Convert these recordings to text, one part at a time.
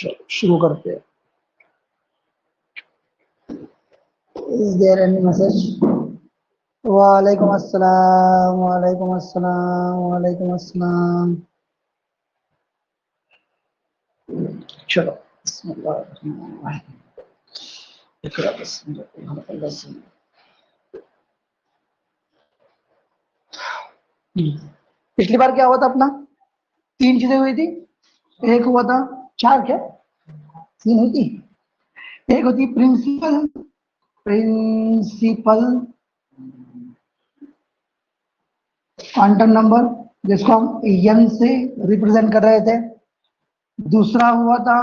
शुरू करते हैं। Is there any message? वालेकुम अस्सलाम, वालेकुम अस्सलाम, वालेकुम अस्सलाम। चलो पिछली बार क्या हुआ था अपना? 3 चीजें हुई थी। एक हुआ था 4 क्या 3 हुई थी। एक होती प्रिंसिपल क्वांटम नंबर जिसको हम एन से रिप्रेजेंट कर रहे थे। दूसरा हुआ था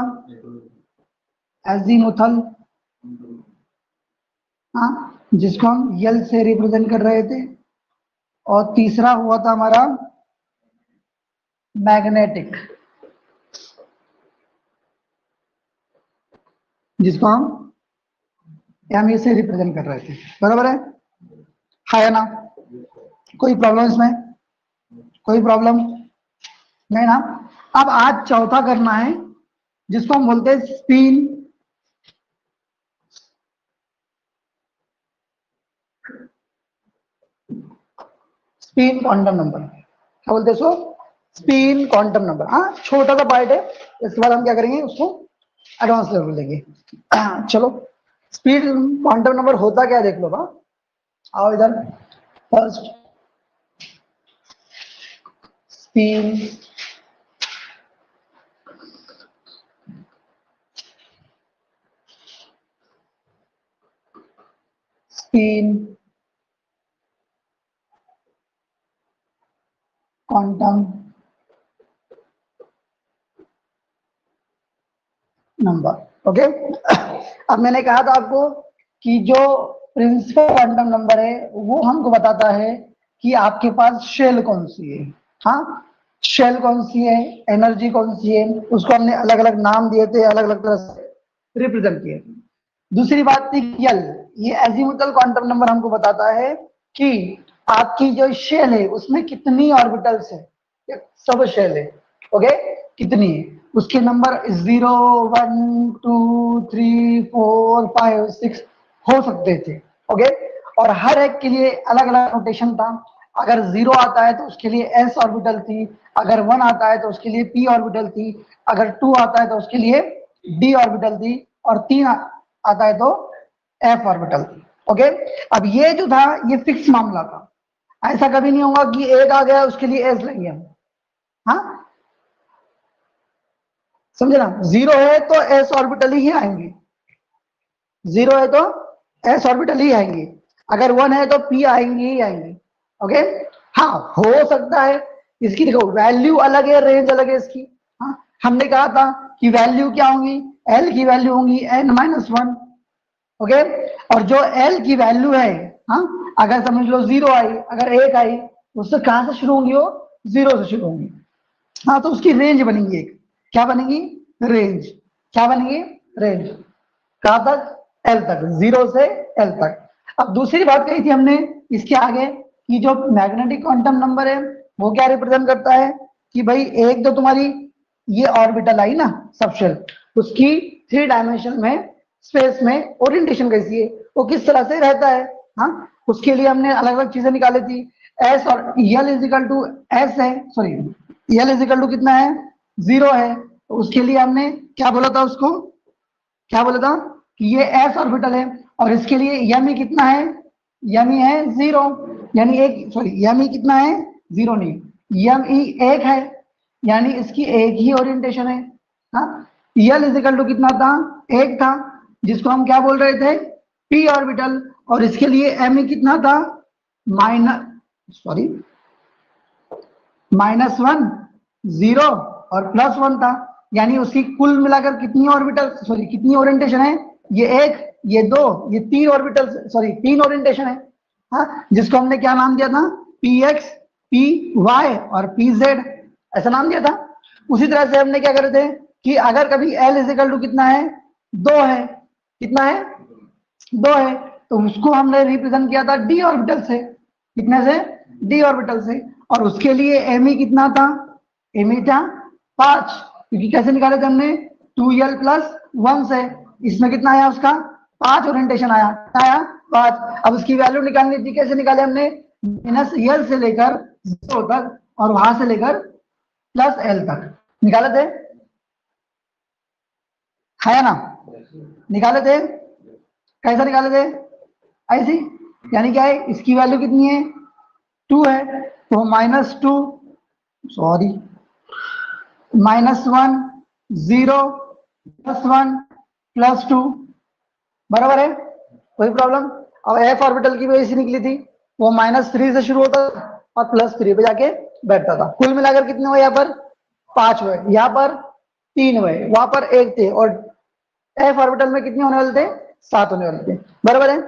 एजीमुथल, हाँ, जिसको हम यल से रिप्रेजेंट कर रहे थे। और तीसरा हुआ था हमारा मैग्नेटिक, जिसको हम एम से रिप्रेजेंट कर रहे थे। बराबर है ना? कोई प्रॉब्लम इसमें? कोई प्रॉब्लम नहीं ना? अब आज चौथा करना है जिसको हम बोलते हैं स्पिन क्वांटम नंबर। क्या बोलते हैं इसको? Spin quantum number. हाँ, छोटा सा पार्ट है। इसके बाद हम क्या करेंगे, उसको एडवांस लेवल लेंगे। चलो, स्पीड क्वांटम नंबर होता क्या देख लो। आओ इधर। First spin quantum number. Okay, अब मैंने कहा था आपको कि जो प्रिंसिपल क्वांटम नंबर है वो हमको बताता है कि आपके पास शेल कौन सी है। हाँ, शेल कौन सी है, एनर्जी कौन सी है, उसको हमने अलग अलग नाम दिए थे, अलग अलग तरह से रिप्रेजेंट किए थे। दूसरी बात थी यल, ये एजीमुथल क्वांटम नंबर हमको बताता है कि आपकी जो शेल है उसमें कितनी ऑर्बिटल्स है, सब शेल है। ओके, कितनी है, उसके नंबर 0 1 2 3 4 5 6 हो सकते थे। ओके, और हर एक के लिए अलग अलग नोटेशन था। अगर 0 आता है तो उसके लिए s ऑर्बिटल थी, अगर 1 आता है तो उसके लिए p ऑर्बिटल थी, अगर 2 आता है तो उसके लिए d ऑर्बिटल थी, और 3 आता है तो f ऑर्बिटल। ओके, अब ये जो था ये फिक्स मामला था। ऐसा कभी नहीं होगा कि एक आ गया उसके लिए s लेंगे हम। हाँ, समझे ना? 0 है तो s ऑर्बिटल ही आएंगे, 0 है तो s ऑर्बिटल ही आएंगे, अगर 1 है तो p आएंगे ही आएंगे। ओके, हाँ, हो सकता है इसकी, देखो वैल्यू अलग है, रेंज अलग है इसकी। हाँ, हमने कहा था कि वैल्यू क्या होंगी, l की वैल्यू होंगी n-1। ओके, और जो l की वैल्यू है, हाँ, अगर समझ लो 0 आई, अगर 1 आई, उससे कहां से शुरू होंगी, वो 0 से शुरू होंगी। हाँ, तो उसकी रेंज बनेगी एक। क्या बनेगी? रेंज। क्या बनेगी? रेंज। कहां तक? एल तक, 0 से एल तक। अब दूसरी बात कही थी हमने इसके आगे कि जो मैग्नेटिक क्वांटम नंबर है वो क्या रिप्रेजेंट करता है कि भाई एक तो तुम्हारी ये ऑर्बिटल आई ना सबशेल, उसकी 3 डायमेंशन में स्पेस में ओरिएंटेशन कैसी है, वो किस तरह से रहता है। हाँ, उसके लिए हमने अलग अलग चीजें निकाली थी। एस और L is equal to S है, sorry, L is equal to कितना है, 0 है। तो उसके लिए हमने क्या बोला था, उसको क्या बोला था कि ये एस ऑर्बिटल है, और इसके लिए यमी कितना है, यमी है 0, यानी एक, सॉरी, यमी कितना है, 0 नहीं, यमी 1 है, यानी इसकी एक ही ओरिएंटेशन है। हाँ, यल इज इक्वल टू कितना था, 1 था, जिसको हम क्या बोल रहे थे, पी ऑर्बिटल, और इसके लिए एम कितना था, -1 0 और +1 था, यानी उसकी कुल मिलाकर कितनी ऑर्बिटल, सॉरी कितनी ओरिएंटेशन है, ये 1, ये 2, ये 3 ऑर्बिटल, सॉरी 3 ओरिएंटेशन है। हाँ, जिसको हमने क्या नाम दिया था, px, py और pz, ऐसा नाम दिया था। उसी तरह से हमने क्या करे थे कि अगर कभी l इज इक्वल टू कितना है, 2 है, कितना है, 2 है, तो उसको हमने रिप्रेजेंट किया था d ऑर्बिटल से। कितने से? d ऑर्बिटल से। और उसके लिए me कितना था, me था 5, क्योंकि कैसे निकाले थे हमने, 2l प्लस 1 से, इसमें कितना आया उसका 5 ओरिएंटेशन आया, क्या आया 5। अब उसकी वैल्यू निकालनी थी, कैसे निकाले हमने, माइनस एल से लेकर 0 तक और वहां से लेकर प्लस एल तक निकाले थे, है ना, निकाले थे। कैसा निकाले थे, ऐसी, यानी क्या है, इसकी वैल्यू कितनी है 2 है, तो -2 सॉरी -1 0 +1 +2 बराबर है, कोई प्रॉब्लम। अब एफ ऑर्बिटल की वैसी निकली थी, वो -3 से शुरू होता और +3 पे जाके बैठता था। कुल मिलाकर कितने हुए यहाँ पर 5 हुए, यहाँ पर 3 हुए, वहां पर 1 थे, और एफ ऑर्बिटल में कितने होने वाले थे 7 होने वाले थे, बराबर है।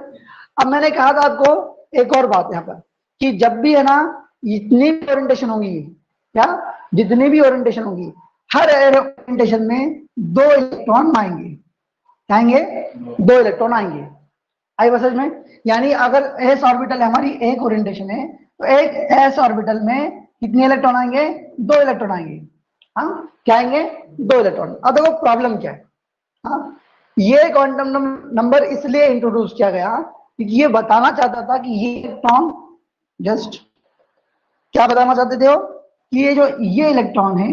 अब मैंने कहा था आपको एक और बात यहाँ पर, कि जब भी है ना इतनी भी ओरिएंटेशन होंगी, क्या जितनी भी ओरिएंटेशन होंगी, हर ओरिएंटेशन में 2 इलेक्ट्रॉन आएंगे, 2 इलेक्ट्रॉन आएंगे। आई बस में, यानी अगर एस ऑर्बिटल हमारी एक ओरिएंटेशन है, तो एक एस ऑर्बिटल में कितने इलेक्ट्रॉन आएंगे 2 इलेक्ट्रॉन आएंगे। हाँ, क्या आएंगे 2 इलेक्ट्रॉन। अब देखो प्रॉब्लम क्या है, हाँ, ये क्वांटम नंबर इसलिए इंट्रोड्यूस किया गया क्योंकि ये बताना चाहता था कि ये इलेक्ट्रॉन, जस्ट क्या बताना चाहते थे वो, कि ये इलेक्ट्रॉन है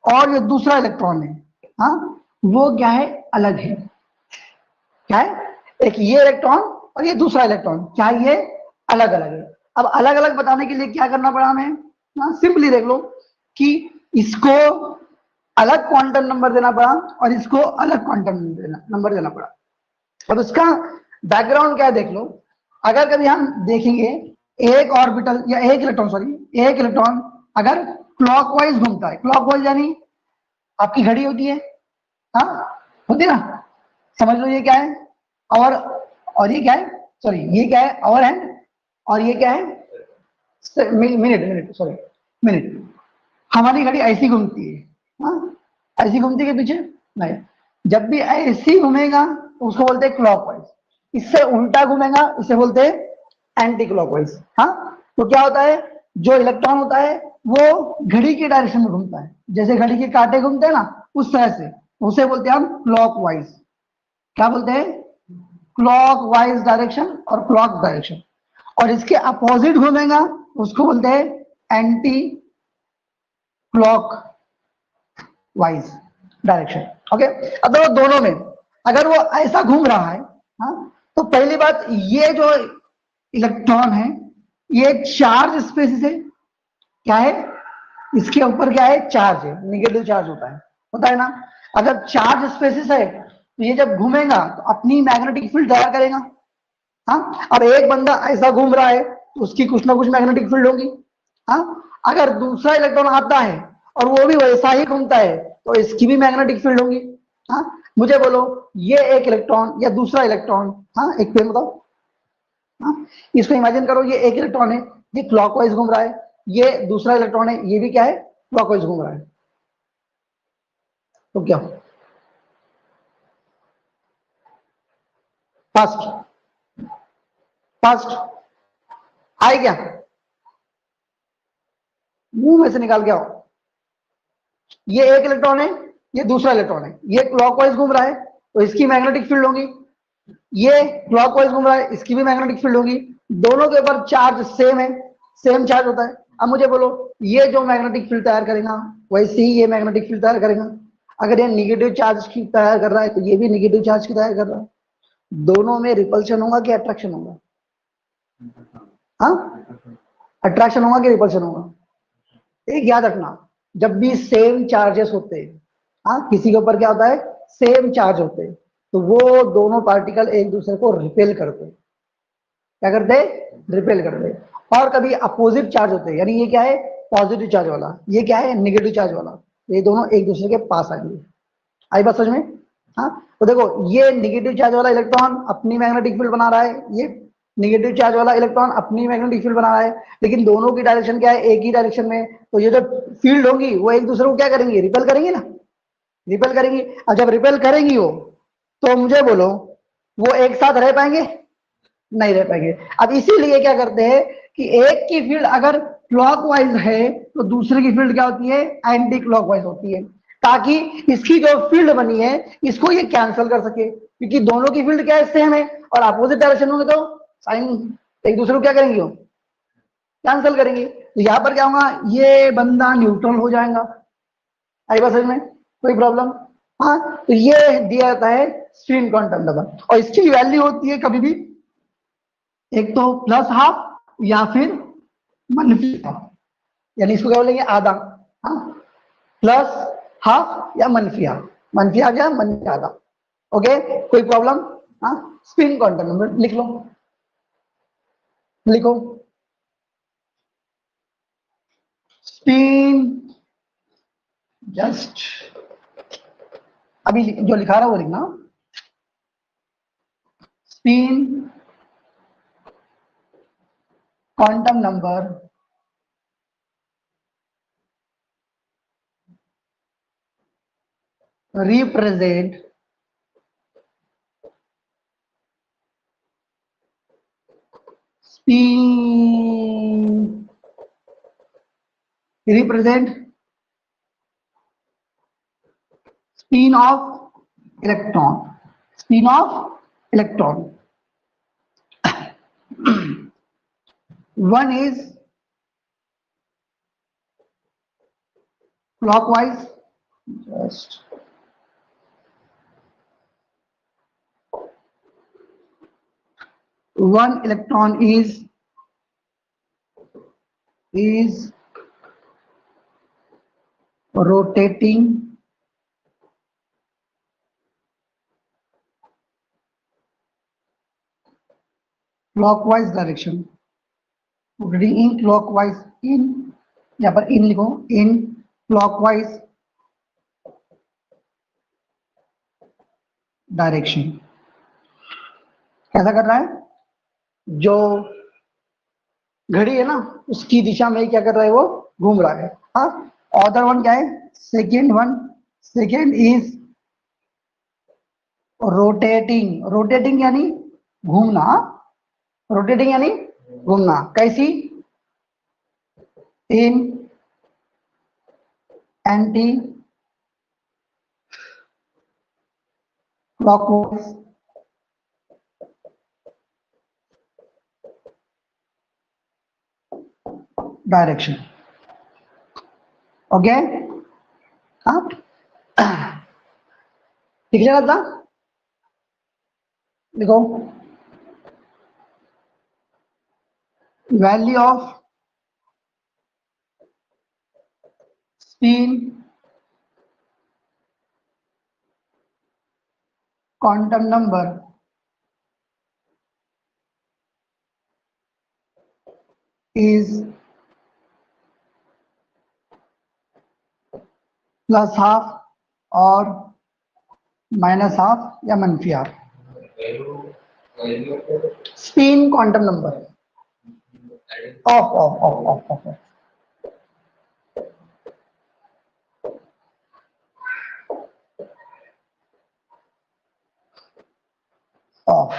और ये दूसरा इलेक्ट्रॉन है, हाँ, वो क्या है अलग है, क्या है, एक ये इलेक्ट्रॉन और ये दूसरा इलेक्ट्रॉन, क्या ये अलग अलग है। अब अलग अलग बताने के लिए क्या करना पड़ा हमें, हाँ, सिंपली देख लो कि इसको अलग क्वांटम नंबर देना पड़ा और इसको अलग क्वांटम नंबर देना पड़ा। अब इसका बैकग्राउंड क्या है देख लो, अगर कभी हम देखेंगे एक ऑर्बिटल या एक इलेक्ट्रॉन अगर क्लॉकवाइज घूमता है, क्लॉकवाइज यानी आपकी घड़ी होती है, हाँ होती है ना, समझ लो ये क्या है, और ये क्या है, सॉरी ये क्या है और हैंड, और ये क्या है मिनट। हमारी घड़ी ऐसी घूमती है, हाँ, ऐसी घूमती है पीछे नहीं, जब भी ऐसी घूमेगा उसको बोलते हैं क्लॉकवाइज, इससे उल्टा घूमेगा इसे बोलते हैं एंटी क्लॉकवाइज। हाँ, तो क्या होता है, जो इलेक्ट्रॉन होता है वो घड़ी के डायरेक्शन में घूमता है, जैसे घड़ी के कांटे घूमते हैं ना उस तरह से, उसे बोलते हैं हम क्लॉकवाइज। क्या बोलते हैं, क्लॉकवाइज डायरेक्शन और क्लॉक डायरेक्शन। और इसके अपोजिट घूमेगा उसको बोलते हैं anti clock wise direction. Okay, अब देखो दोनों में अगर वो ऐसा घूम रहा है, हाँ, तो पहली बात ये जो इलेक्ट्रॉन है ये चार्ज स्पेसिस है, क्या है, इसके ऊपर क्या है चार्ज है, निगेटिव चार्ज होता है ना। अगर चार्ज स्पेसिस है तो ये जब घूमेगा तो अपनी मैग्नेटिक फील्ड तैयार करेगा। हाँ, अब एक बंदा ऐसा घूम रहा है तो उसकी कुछ ना कुछ मैग्नेटिक फील्ड होगी। हाँ, अगर दूसरा इलेक्ट्रॉन आता है और वो भी वैसा ही घूमता है तो इसकी भी मैग्नेटिक फील्ड होगी। हाँ, मुझे बोलो ये एक इलेक्ट्रॉन या दूसरा इलेक्ट्रॉन, हाँ एक पेन बताओ, हाँ, इसको इमेजिन करो ये एक इलेक्ट्रॉन है, ये क्लॉकवाइज घूम रहा है, ये दूसरा इलेक्ट्रॉन है, ये भी क्या है क्लॉकवाइज घूम रहा है, तो क्या फास्ट फास्ट आए क्या, मुंह में से निकाल के आओ। ये एक इलेक्ट्रॉन है, ये दूसरा इलेक्ट्रॉन है, ये क्लॉकवाइज घूम रहा है तो इसकी मैग्नेटिक फील्ड होगी, ये क्लॉकवाइज घूम रहा है इसकी भी मैग्नेटिक फील्ड होगी, दोनों के ऊपर चार्ज सेम है, सेम चार्ज होता है। अब मुझे बोलो ये जो मैग्नेटिक फील्ड तैयार करेगा वैसे ही ये मैग्नेटिक फील्ड तैयार करेगा। अगर ये निगेटिव चार्ज की तैयार कर रहा है तो ये भी निगेटिव चार्ज की तैयार कर रहा है। दोनों में रिपल्शन होगा कि अट्रैक्शन होगा, हाँ, अट्रैक्शन होगा कि रिपल्शन होगा। एक याद रखना, जब भी सेम चार्जेस होते हैं, हाँ, किसी के ऊपर क्या होता है सेम चार्ज होते हैं, तो वो दोनों पार्टिकल एक दूसरे को रिपेल करते हैं। क्या करते हैं, रिपेल करते हैं। और कभी अपोजिट चार्ज होते हैं, यानी ये क्या है पॉजिटिव चार्ज वाला, ये क्या है निगेटिव चार्ज वाला, ये दोनों एक दूसरे के पास आएंगे। आई बात समझ में, हाँ, तो देखो ये निगेटिव चार्ज वाला इलेक्ट्रॉन अपनी मैग्नेटिक फील्ड बना रहा है, ये निगेटिव चार्ज वाला इलेक्ट्रॉन अपनी मैग्नेटिक फील्ड बना रहा है, लेकिन दोनों की डायरेक्शन क्या है एक ही डायरेक्शन में, तो ये जो फील्ड होगी वो एक दूसरे को क्या करेंगे रिपेल करेंगे ना, रिपेल करेंगी। और जब रिपेल करेंगी वो, तो मुझे बोलो वो एक साथ रह पाएंगे, नहीं रह पाएंगे। अब इसीलिए क्या करते हैं कि एक की फील्ड अगर क्लॉकवाइज है तो दूसरे की फील्ड क्या होती है एंटी क्लॉकवाइज होती है। ताकि इसकी जो फील्ड बनी है इसको ये कैंसिल कर सके, क्योंकि दोनों की फील्ड क्या है, सेम है, और अपोजिट डायरेक्शन होंगे तो साइन एक दूसरे को क्या करेंगे, वो कैंसिल करेंगे। तो यहाँ पर क्या होगा, ये बंदा न्यूट्रल हो जाएगा। आई बात समझ में, कोई प्रॉब्लम? हाँ, तो ये दिया जाता है स्पिन क्वांटम नंबर, और इसकी वैल्यू होती है कभी भी एक तो प्लस हाफ या फिर मनफी हाफ, यानी इसको क्या बोलेंगे, आधा। हाँ, प्लस हाफ या मनफी हाफ, मनफी हाफ या मनफी आधा। ओके, कोई प्रॉब्लम? हाँ, स्पिन क्वांटम नंबर लिख लो, लिखो स्पिन, जस्ट अभी जो लिखा रहा है वो लिखना, spin quantum number represent spin, represent spin of electron, spin of electron. One is clockwise, just one electron is rotating clockwise direction, rotating in clockwise, in यहाँ पर in लिखो, in clockwise डायरेक्शन। कैसा कर रहा है, जो घड़ी है ना उसकी दिशा में क्या कर रहा है, वो घूम रहा है। हाँ, अदर वन क्या है, second one, second is rotating, rotating यानी घूमना, रोटेटिंग यानी घूमना, कैसी, इन एंटी क्लॉकवाइज डायरेक्शन। ओके, हाँ ठीक लगा था, देखो value off spin quantum number is plus half और माइनस हाफ या मनफी half. Spin quantum number of of of of of of,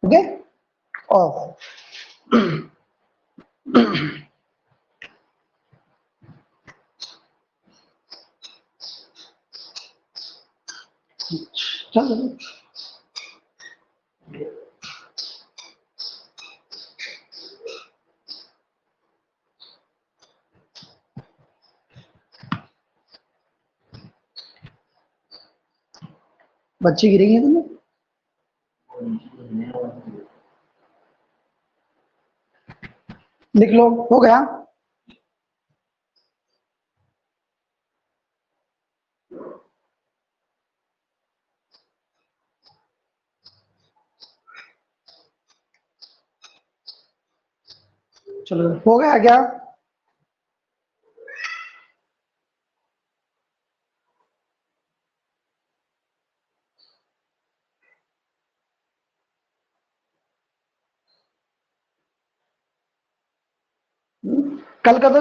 okay, of. चलो बच्चे गिरेंगे तुम्हें, लिख लो, हो गया। चलो हो गया क्या, कल का तो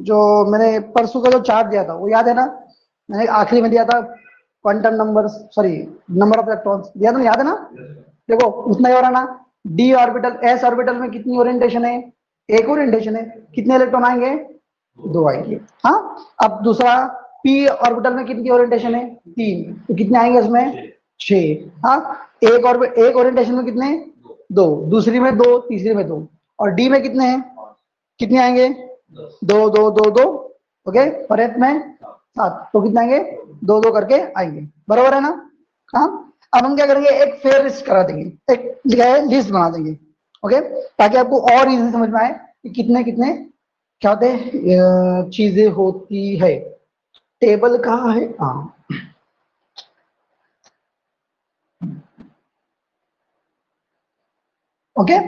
जो मैंने परसों का जो चार्ट दिया था वो याद है ना, मैंने आखिरी में दिया था quantum number, sorry number of electrons दिया था, याद है ना? देखो उतना ही हो रहा ना, डी ऑर्बिटल, एस ऑर्बिटल में कितनी ओरिएंटेशन है, एक ओरिएंटेशन है, कितने इलेक्ट्रॉन आएंगे, दो आएंगे। हाँ, अब दूसरा पी ऑर्बिटल में कितनी ओरिएंटेशन है? 3, तो कितने आएंगे उसमें? 6। हाँ, एक ओरिएंटेशन में कितने? 2, दूसरी में 2, तीसरी में 2, और डी में कितने हैं? कितने आएंगे? 2 2 2 2, ओके, और एफ में 7, तो कितने आएंगे? 2 2 करके आएंगे, बराबर है ना? हाँ, अब हम क्या करेंगे, एक फेयर लिस्ट करा देंगे, एक लिखा है लिस्ट बना देंगे, ओके, ताकि आपको और इजी समझ में आए कि कितने कितने क्या होते हैं चीजें होती है। टेबल कहाँ है? हाँ, ओके।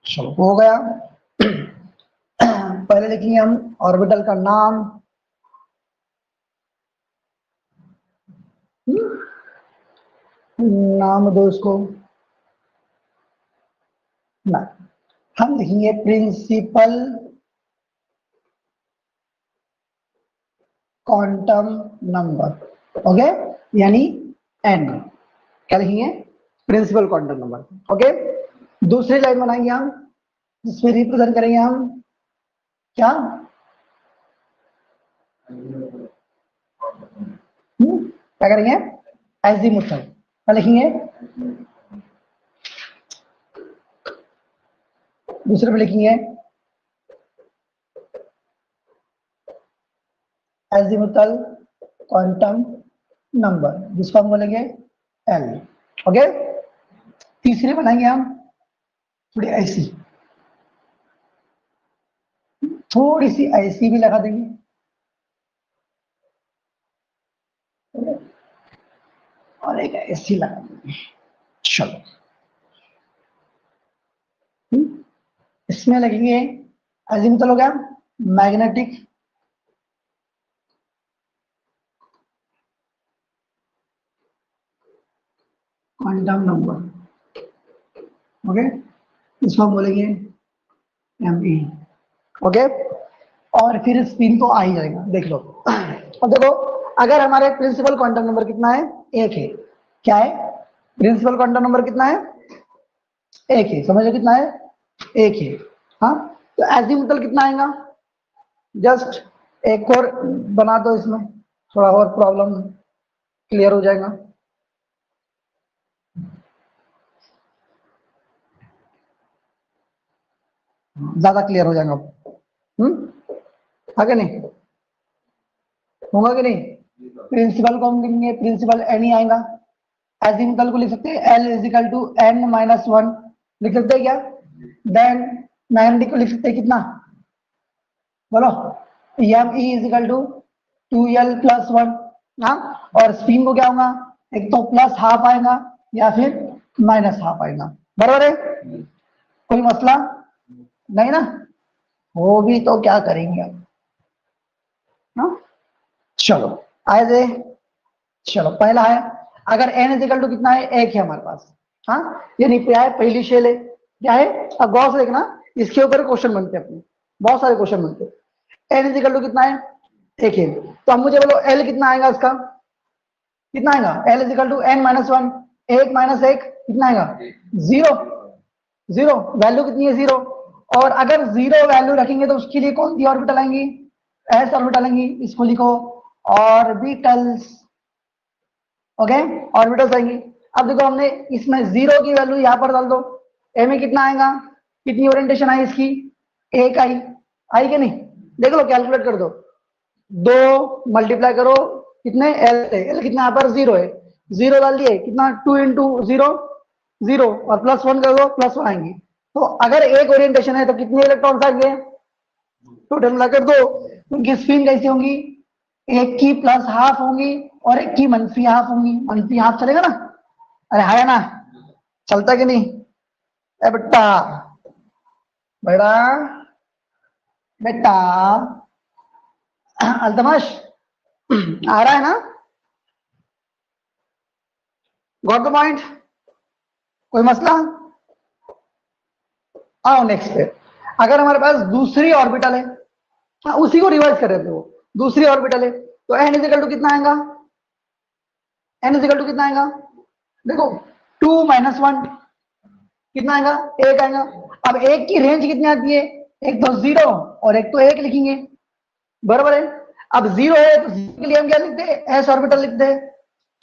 चलो, हो गया। पहले लिखेंगे हम ऑर्बिटल का नाम, नाम दो इसको ना, हम लिखेंगे प्रिंसिपल क्वांटम नंबर, ओके, यानी एन। क्या लिखेंगे? Principal quantum number, okay. दूसरी लाइन बनाएंगे हम, जिसमें रिप्रेजेंट करेंगे हम क्या? क्या करेंगे? एजीमुथल। क्या लिखेंगे? दूसरे पे लिखेंगे एजीमुथल क्वांटम नंबर, जिसको हम बोलेंगे एल, ओके। तीसरे बनाएंगे हम थोड़ी सी ऐसी भी लगा देंगे, और एक ऐसी लगा देंगे। चलो, इसमें लगेंगे अजीमुथल हो गया मैग्नेटिक क्वांटम नंबर, ओके, इसको हम बोलेंगे एम ई, ओके। और फिर स्पिन तो आ ही जाएगा, देख लो। अब देखो, अगर हमारे प्रिंसिपल क्वांटम नंबर कितना है? एक है। क्या है? प्रिंसिपल क्वांटम नंबर कितना है? एक है, समझ लो कितना है? एक है। हाँ, तो एजीमुथल कितना आएगा? जस्ट एक और बना दो, इसमें थोड़ा और प्रॉब्लम क्लियर हो जाएगा। ज्यादा क्लियर हो जाएगा। आगे नहीं होगा कि नहीं? प्रिंसिपल को हम लिखेंगे, प्रिंसिपल एन ही आएगा। एजीमुथल को लिख सकते हैं L is equal to N minus one, लिख सकते हैं क्या? देन मैग्नेटिक को लिख सकते हैं कितना? बोलो, M E is equal to 2l plus one. हाँ, और स्पिन को क्या होगा? एक तो प्लस हाफ आएगा या फिर माइनस हाफ आएगा, बराबर है? कोई मसला नहीं ना? वो भी तो क्या करेंगे अब? हाँ, चलो आए थे। चलो, पहला है, अगर n इज इक्वल टू कितना है? एक है हमारे पास। हाँ, ये नहीं क्या है? पहली शेल है। क्या है? अब गौर से देखना, इसके ऊपर क्वेश्चन बनते हैं अपने, बहुत सारे क्वेश्चन बनते हैं। n इज इक्वल टू कितना है? एक है। तो अब मुझे बोलो l कितना आएगा इसका? कितना आएगा? l is equal to n minus one, एक माइनस एक कितना आएगा? जीरो। जीरो वैल्यू कितनी है? जीरो। और अगर जीरो वैल्यू रखेंगे तो उसके लिए कौन सी ऑर्बिटल आएंगी? एस ऑर्बिटल आएंगी, इसको लिखो ऑर्बिटल्स, ओके, ऑर्बिटल्स आएंगी। अब देखो, हमने इसमें जीरो की वैल्यू यहां पर डाल दो, ए में कितना आएगा? कितनी ओरिएंटेशन आई इसकी? एक आई। आई कि नहीं? देख लो, कैलकुलेट कर दो, दो मल्टीप्लाई करो, कितने? एल से, एल कितना यहाँ पर? जीरो है, जीरो डाल दिए, कितना? टू इंटू जीरो, जीरो, और प्लस वन कर दो, प्लस वन आएंगी। तो अगर एक ओरिएंटेशन है तो कितने इलेक्ट्रॉन्स आएंगे? टोटल मिलाकर दो। उनकी स्पिन कैसी होंगी? एक की प्लस हाफ होंगी और एक की मंफी हाफ होंगी। मंफी हाफ चलेगा ना? अरे है ना? चलता कि नहीं? ए बेटा, बेटा, बेटा, अल्तमश, आ रहा है ना? Got the point? कोई मसला? आओ नेक्स्ट पे। अगर हमारे पास दूसरी ऑर्बिटल है, हाँ, उसी को रिवर्स कर रहे थे वो, दूसरी ऑर्बिटल है, तो एन इजिकल टू कितना आएगा? एन इजिकल टू कितना आएगा? देखो 2 माइनस 1 कितना आएगा, 1 आएगा। अब एक की रेंज कितनी आती है, एक तो 0 और एक तो 1 लिखेंगे, बराबर है। अब 0 है तो 0 के लिए हम क्या लिखते हैं, एस ऑर्बिटल लिखते हैं,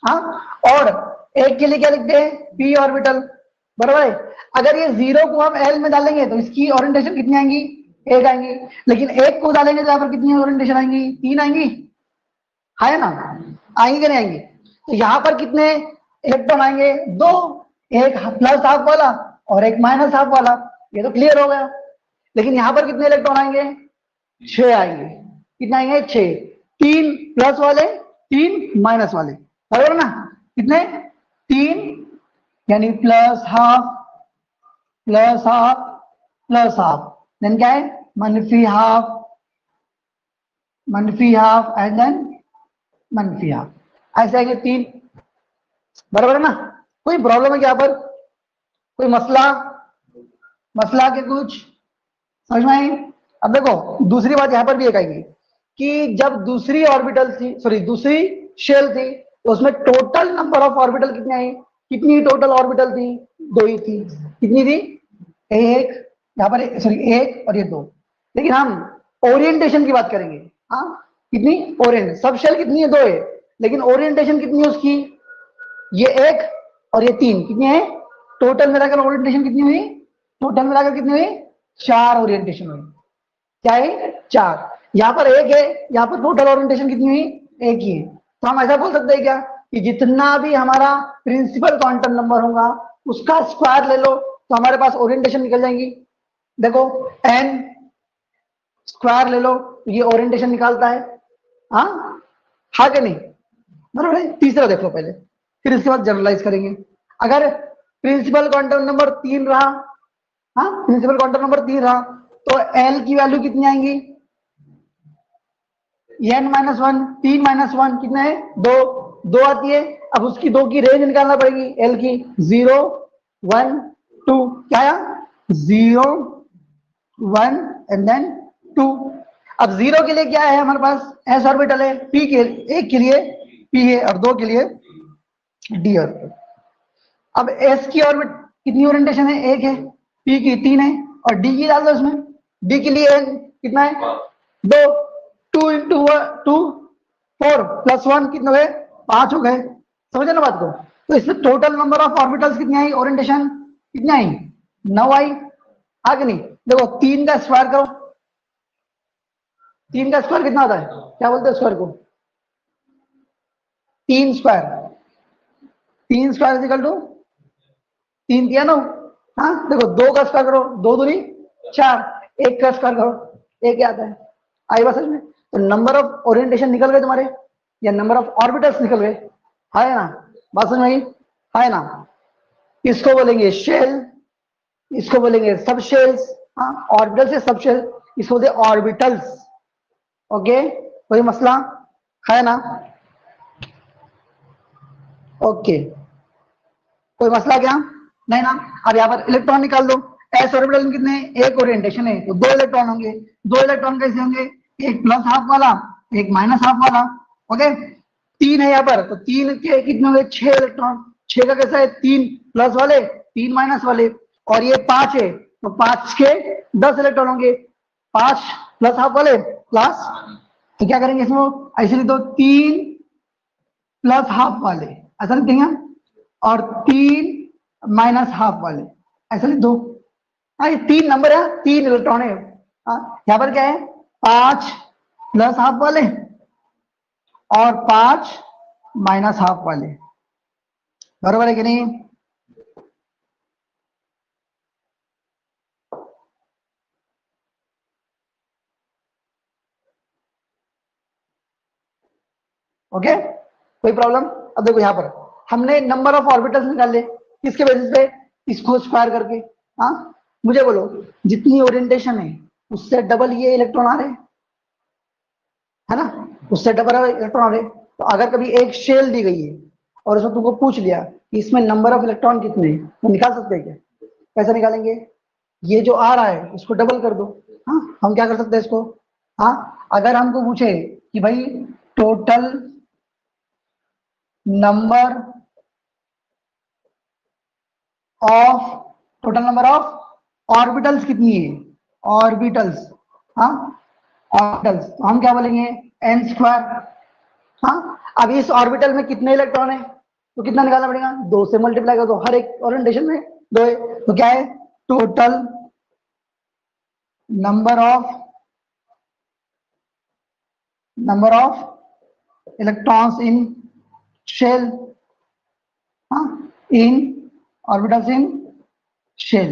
हाँ। और एक के लिए क्या लिखते हैं, पी ऑर्बिटल, बराबर है। अगर ये 0 को हम एल में डालेंगे तो इसकी ओरिएंटेशन कितनी आएंगी, 1 आएंगी। लेकिन 1 को डालेंगे तो यहाँ पर कितनी ओरिएंटेशन आएंगी, 3 आएंगी, है ना, आएंगे कि नहीं आएंगे। तो यहाँ पर कितने इलेक्ट्रॉन आएंगे, 2, एक प्लस हाफ वाला और एक माइनस हाफ वाला, ये तो क्लियर हो गया। लेकिन यहाँ पर कितने इलेक्ट्रॉन आएंगे, 6 आएंगे। कितने आएंगे, 6, 3 प्लस वाले 3 माइनस वाले, बराबर ना। कितने, 3, यानी plus half plus half plus half, then क्या है, मनफी हाफ एंड देन मनफी हाफ, ऐसे आएंगे 3, बराबर है ना। कोई प्रॉब्लम है क्या पर, कोई मसला, मसला के कुछ समझ में आई। अब देखो दूसरी बात यहां पर भी एक आएगी कि जब दूसरी ऑर्बिटल थी, सॉरी दूसरी शेल थी, तो उसमें टोटल नंबर ऑफ ऑर्बिटल कितने आई, कितनी टोटल ऑर्बिटल थी, 2 ही थी। कितनी थी, एक, यहाँ पर सॉरी 1 और ये 2। लेकिन हम ओरिएंटेशन की बात करेंगे, हाँ कितनी, ओरिएंट सब शेल कितनी है, 2 है, लेकिन ओरिएंटेशन कितनी है उसकी, ये 1 और ये 3, कितनी है, टोटल मिलाकर ओरिएंटेशन कितनी हुई, टोटल मिलाकर कितनी हुई, 4 ओरिएंटेशन हुई। क्या है, 4। यहाँ पर 1 है, यहाँ पर टोटल ओरिएंटेशन कितनी हुई, 1 ही है। तो हम ऐसा बोल सकते हैं क्या कि जितना भी हमारा प्रिंसिपल क्वांटम नंबर होगा उसका स्क्वायर ले लो तो हमारे पास ओरिएंटेशन निकल जाएंगी। देखो n स्क्वायर ले लो तो ये ओरिएंटेशन निकालता है, हाँ कि नहीं, बराबर है। तीसरा देख लो पहले, फिर इसके बाद जनरलाइज करेंगे। अगर प्रिंसिपल क्वांटम नंबर 3 रहा, हाँ प्रिंसिपल क्वांटम नंबर 3 रहा, तो एल की वैल्यू कितनी आएंगी, n माइनस 1, 3 माइनस 1 कितना है, 2 आती है। अब उसकी 2 की रेंज निकालना पड़ेगी, एल की 0 1 2, क्या आया, 0 1 एंड देन 2। अब 0 के लिए क्या है हमारे पास, एस ऑर्बिटल है, पी के एक के लिए पी है और 2 के लिए डी ऑर्बिटल। अब एस की ऑर्बिट कितनी ओरिएंटेशन है, 1 है, पी की 3 है और डी की डाल दो इसमें, डी के लिए कितना है, 2, 2 इंटू 2 4 प्लस 1 कितने हुए, 5 हो गए। समझे ना बात को। तो इसमें टोटल नंबर ऑफ ऑर्बिटल्स कितनी आई, ओरिएंटेशन कितनी आई, 9 आई, आगे नहीं। देखो 3 का स्क्वायर करो, 3 का स्क्वायर कितना आता है, क्या बोलते हैं स्क्वायर को, 3 स्क्वायर, 3 स्क्वायर इक्वल टू 3 किया ना, हाँ देखो 2 का स्क्वायर करो, 2 दूनी 4, 1 का स्क्वायर करो, 1 आता है, आई बात समझ में। तो नंबर ऑफ ओरिएंटेशन निकल गए तुम्हारे, या नंबर ऑफ ऑर्बिटल्स निकल गए, है ना, बात समझ में आई, है ना। इसको बोलेंगे शेल, इसको बोलेंगे सब शेल्स, हाँ ऑर्बिटल से सब शेल, इसको बोलते ऑर्बिटल्स। ओके, कोई मसला है ना, ओके कोई मसला क्या, नहीं ना। अब यहाँ पर इलेक्ट्रॉन निकाल दो, एस ऑर्बिटल में कितने, एक ओरिएंटेशन है तो 2 इलेक्ट्रॉन होंगे, 2 इलेक्ट्रॉन कैसे होंगे, एक प्लस हाफ वाला एक माइनस हाफ वाला, ओके। 3 है यहाँ पर तो 3 के कितने होंगे, 6 इलेक्ट्रॉन, 6 का कैसा है, 3 प्लस वाले 3 माइनस वाले, और ये 5 है तो 5 के 10 इलेक्ट्रॉन होंगे, 5 प्लस हाफ वाले प्लस, तो क्या करेंगे इसमें, ऐसे लिख दो 3 प्लस हाफ वाले, ऐसा लिख देंगे हम, और 3 माइनस हाफ वाले, ऐसा लिख दो। हाँ ये 3 नंबर है, 3 इलेक्ट्रॉन है, यहाँ पर क्या है, 5 प्लस हाफ वाले और 5 माइनस हाफ वाले, बराबर है कि नहीं। ओके कोई प्रॉब्लम। अब देखो यहाँ पर हमने नंबर ऑफ ऑर्बिटल्स निकाले, किसके बेसिस पे, इसको स्क्वायर करके, हाँ मुझे बोलो जितनी ओरिएंटेशन है उससे डबल ये इलेक्ट्रॉन आ रहे है ना, उससे डबल इलेक्ट्रॉन आ रहे। तो अगर कभी एक शेल दी गई है और उसमें तुमको पूछ लिया कि इसमें नंबर ऑफ इलेक्ट्रॉन कितने हैं, तो निकाल सकते हैं क्या, कैसे निकालेंगे, ये जो आ रहा है उसको डबल कर दो, हाँ हम क्या कर सकते हैं इसको, हाँ अगर हमको पूछे कि भाई total number of total number of orbitals कितनी है, ऑर्बिटल्स, हाँ ऑर्बिटल्स, तो हम क्या बोलेंगे एन स्क्वायर। हाँ अब इस ऑर्बिटल में कितने इलेक्ट्रॉन है तो कितना निकालना पड़ेगा, 2 से मल्टीप्लाई कर दो, हर एक ओरिएंटेशन में 2 है, तो क्या है total number of electrons in shell, हाँ in orbitals shell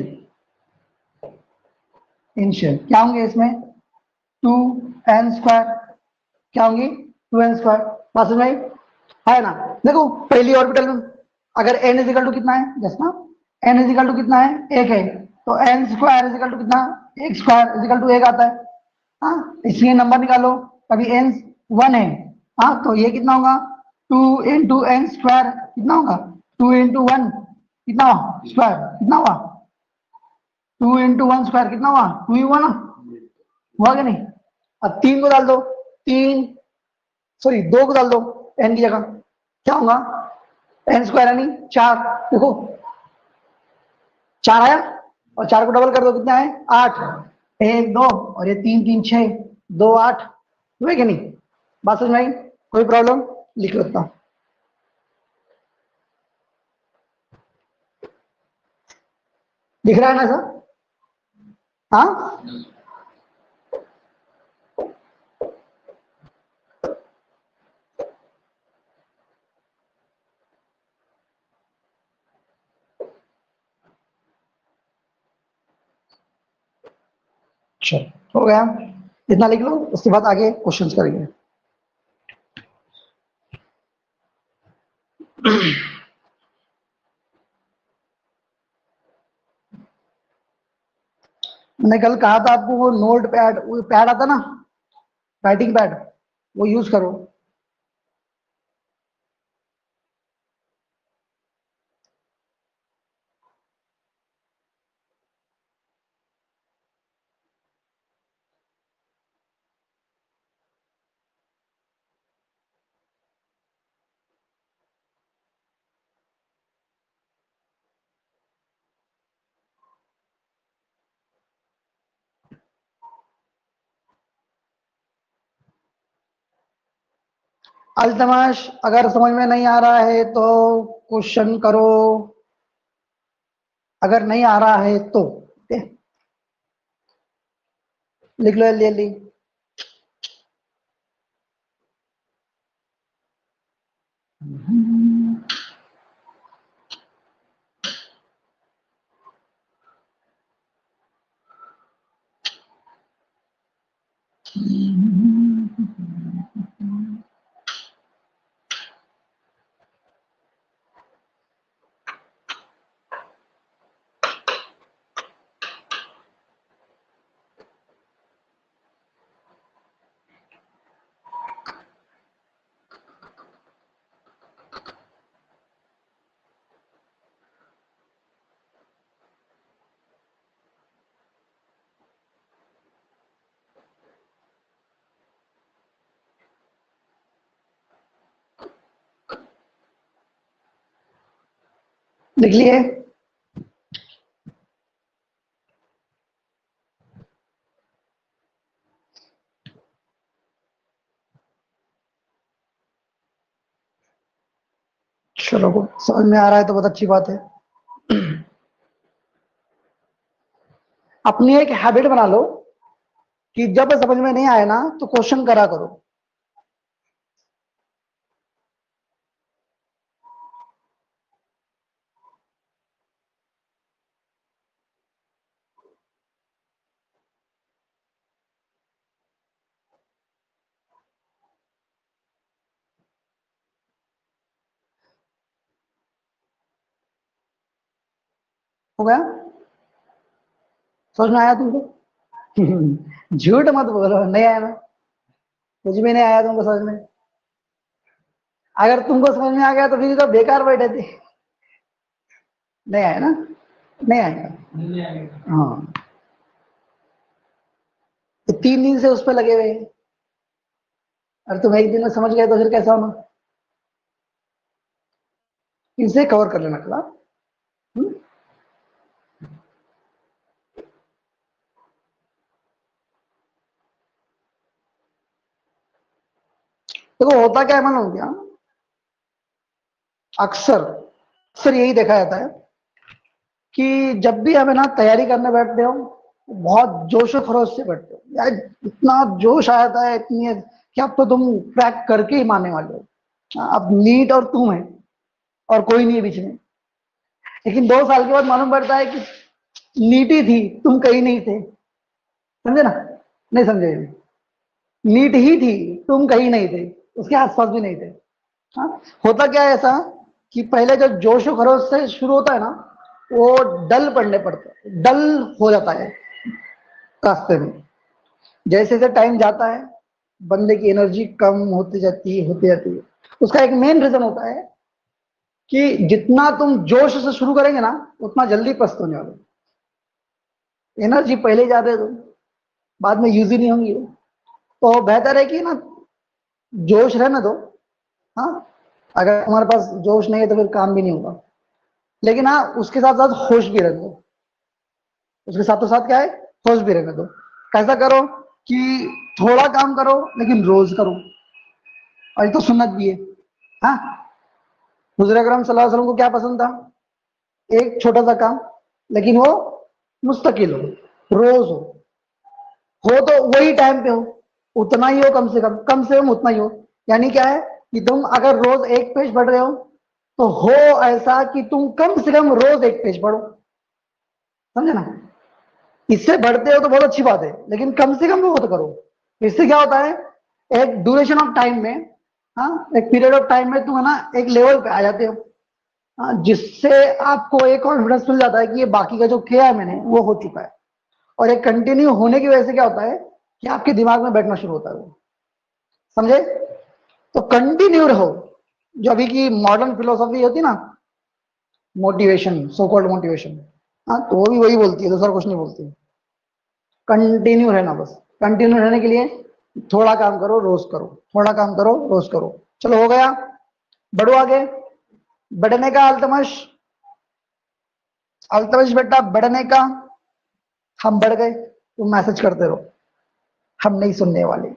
in shell क्या होंगे इसमें 2n² क्या होंगी 2n², बात समझ में आई? है ना। देखो पहली ऑर्बिटल में अगर n इज इक्वल टू कितना है जस्ट ना, n इज इक्वल टू कितना है एक है, तो n² इज इक्वल टू कितना, एक स्क्वायर इज इक्वल टू एक आता है। हाँ इसलिए नंबर निकालो, कभी n 1 है, हाँ तो ये कितना होगा 2 × n² कितना होगा 2 × 1 कितना स्क्वायर कितना हुआ 2 × 1² कितना हुआ 2 ही हुआ ना, हुआ क्या नहीं। अब 3 को डाल दो, 3 सॉरी 2 को डाल दो n की जगह क्या होगा n² यानी 4, देखो 4 आया और 4 को डबल कर दो कितना है 8, 1 2 और ये 3 3 6 2 8, हुए क्या नहीं, बात समझ में आई, कोई प्रॉब्लम लिख लेता हूं। दिख रहा है ना सर, हाँ चलो हो गया, इतना लिख लो उसके बाद आगे क्वेश्चंस करेंगे। मैंने कल कहा था आपको वो नोट पैड, वो पैड आता ना राइटिंग पैड, वो यूज करो। अल्तमाश अगर समझ में नहीं आ रहा है तो क्वेश्चन करो, अगर नहीं आ रहा है तो लिख लो जल्दी जल्दी। लिख लिए, चलो समझ में आ रहा है तो बहुत अच्छी बात है। अपनी एक हैबिट बना लो कि जब समझ में नहीं आए ना तो क्वेश्चन करा करो। हो गया, समझ में आया तुमको? झूठ मत बोलो नहीं आया ना, कुछ भी नहीं आया तुमको समझ में। अगर तुमको समझ में आ गया तो फिर तो बेकार बैठे थे। नहीं आया ना, नहीं आएगा, हाँ तो 3 दिन से उस पर लगे हुए हैं, और तुम एक दिन में समझ गए तो फिर कैसा होना, इसे कवर कर लेना क्लास। देखो होता क्या है मालूम क्या, अक्सर अक्सर यही देखा जाता है कि जब भी हमें ना तैयारी करने बैठते हो, बहुत जोशो खरोश से बैठते हो यार, इतना जोश आता है, इतनी कि अब तो तुम क्रैक करके ही मानने वाले हो। अब नीट और तुम है और कोई नहीं है बीच में। लेकिन 2 साल के बाद मालूम पड़ता है कि नीट ही थी, तुम कहीं नहीं थे। समझे ना? नहीं समझे? नीट ही थी, तुम कहीं नहीं थे, उसके आसपास भी नहीं थे। हाँ, होता क्या है ऐसा कि पहले जब जोश खरोश से शुरू होता है ना, वो डल पड़ने पड़ता है, डल हो जाता है रास्ते में। जैसे जैसे टाइम जाता है, बंदे की एनर्जी कम होती जाती है। उसका एक मेन रीजन होता है कि जितना तुम जोश से शुरू करेंगे ना, उतना जल्दी पस्त होने वाले। एनर्जी पहले ज्यादा है तो बाद में यूज ही नहीं होंगी। तो बेहतर है कि ना जोश रहना दो। हाँ, अगर तुम्हारे पास जोश नहीं है तो फिर काम भी नहीं होगा। लेकिन हाँ, उसके साथ साथ होश भी रहने दो। उसके साथों साथ क्या है, होश भी रहने दो। कैसा करो कि थोड़ा काम करो लेकिन रोज करो, और ये तो सुन्नत भी है। हाँ, हुजूर अकरम सल्लल्लाहु अलैहि वसल्लम को क्या पसंद था? एक छोटा सा काम, लेकिन वो मुस्तकिल हो, रोज हो तो वही टाइम पे हो, उतना ही हो, कम से कम उतना ही हो। यानी क्या है कि तुम अगर रोज एक पेज पढ़ रहे हो, तो हो ऐसा कि तुम कम से कम रोज एक पेज पढ़ो। समझे ना? इससे बढ़ते हो तो बहुत अच्छी बात है, लेकिन कम से कम वो तो करो। इससे क्या होता है, एक ड्यूरेशन ऑफ टाइम में, हाँ, एक पीरियड ऑफ टाइम में तुम है ना एक लेवल पे आ जाते हो। हाँ, जिससे आपको एक कॉन्फिडेंस मिल जाता है कि ये बाकी का जो किया है मैंने वो हो चुका है। और एक कंटिन्यू होने की वजह से क्या होता है कि आपके दिमाग में बैठना शुरू होता है वो। समझे? तो कंटिन्यू रहो। जो अभी की मॉडर्न फिलोसॉफी होती है ना, मोटिवेशन, सो कॉल्ड मोटिवेशन, हाँ, तो वो भी वही बोलती है, दूसरा कुछ नहीं बोलती। कंटिन्यू रहना, बस कंटिन्यू रहने के लिए थोड़ा काम करो रोज करो, थोड़ा काम करो रोज करो। चलो हो गया, बढ़ो आगे। बढ़ने का अल्तमश, अल्तमश बेटा बढ़ने का। हम बढ़ गए, तुम मैसेज करते रहो, हम नहीं सुनने वाले।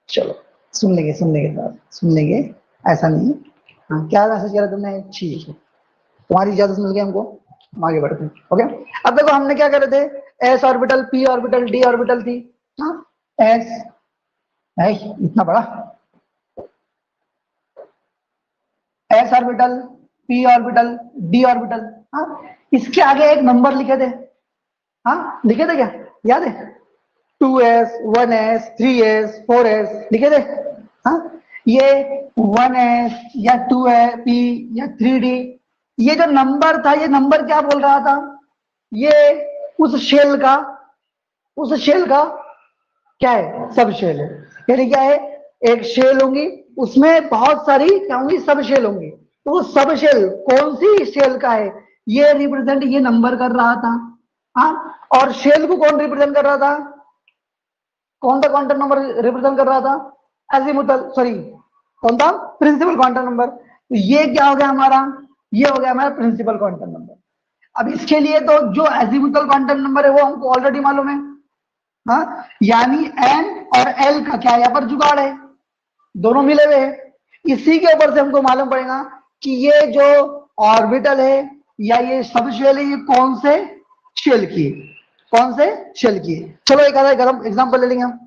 चलो, सुन लेंगे साहब, सुन लेंगे, ऐसा नहीं है। हाँ, क्या मैसेज किया तुमने? ठीक है, तुम्हारी इजाजत मिल गई हमको, हम आगे बढ़ते हैं। ओके, अब देखो हमने क्या करे थे, S orbital, P orbital, D orbital थी। हाँ, एस है इतना बड़ा, S orbital, P orbital, D orbital. हाँ, इसके आगे एक नंबर लिखे थे। हाँ, लिखे थे क्या, याद है? 2s, 1s, 3s, 4s लिखे थे। हाँ, ये 1s या 2 है पी या 3d, ये जो नंबर था, ये नंबर क्या बोल रहा था? ये उस शेल का, उस शेल का क्या है, सब शेल है। यानी क्या है, एक शेल होंगी, उसमें बहुत सारी क्या होंगी, सब शेल होंगी। तो वो सब शेल कौन सी शेल का है, ये रिप्रेजेंट ये नंबर कर रहा था। हाँ, और शेल को कौन रिप्रेजेंट कर रहा था, कौन सा क्वांटम नंबर रिप्रेजेंट कर रहा था? एजीमुथल, सॉरी, कौन था? Principal quantum number. तो ये क्या हो गया हमारा, ये हो गया हमारा प्रिंसिपल क्वांटम नंबर। अब इसके लिए तो जो एजीमुथल क्वांटम नंबर है वो हमको ऑलरेडी मालूम है। हाँ, यानी एन और एल का क्या यहाँ पर जुगाड़ है, दोनों मिले हुए हैं। इसी के ऊपर से हमको मालूम पड़ेगा कि ये जो ऑर्बिटल है या ये सब शेल है, ये कौन से शेल की है, कौन से शेल की है। चलो एक आधा गर्म एग्जाम्पल ले लेंगे हम।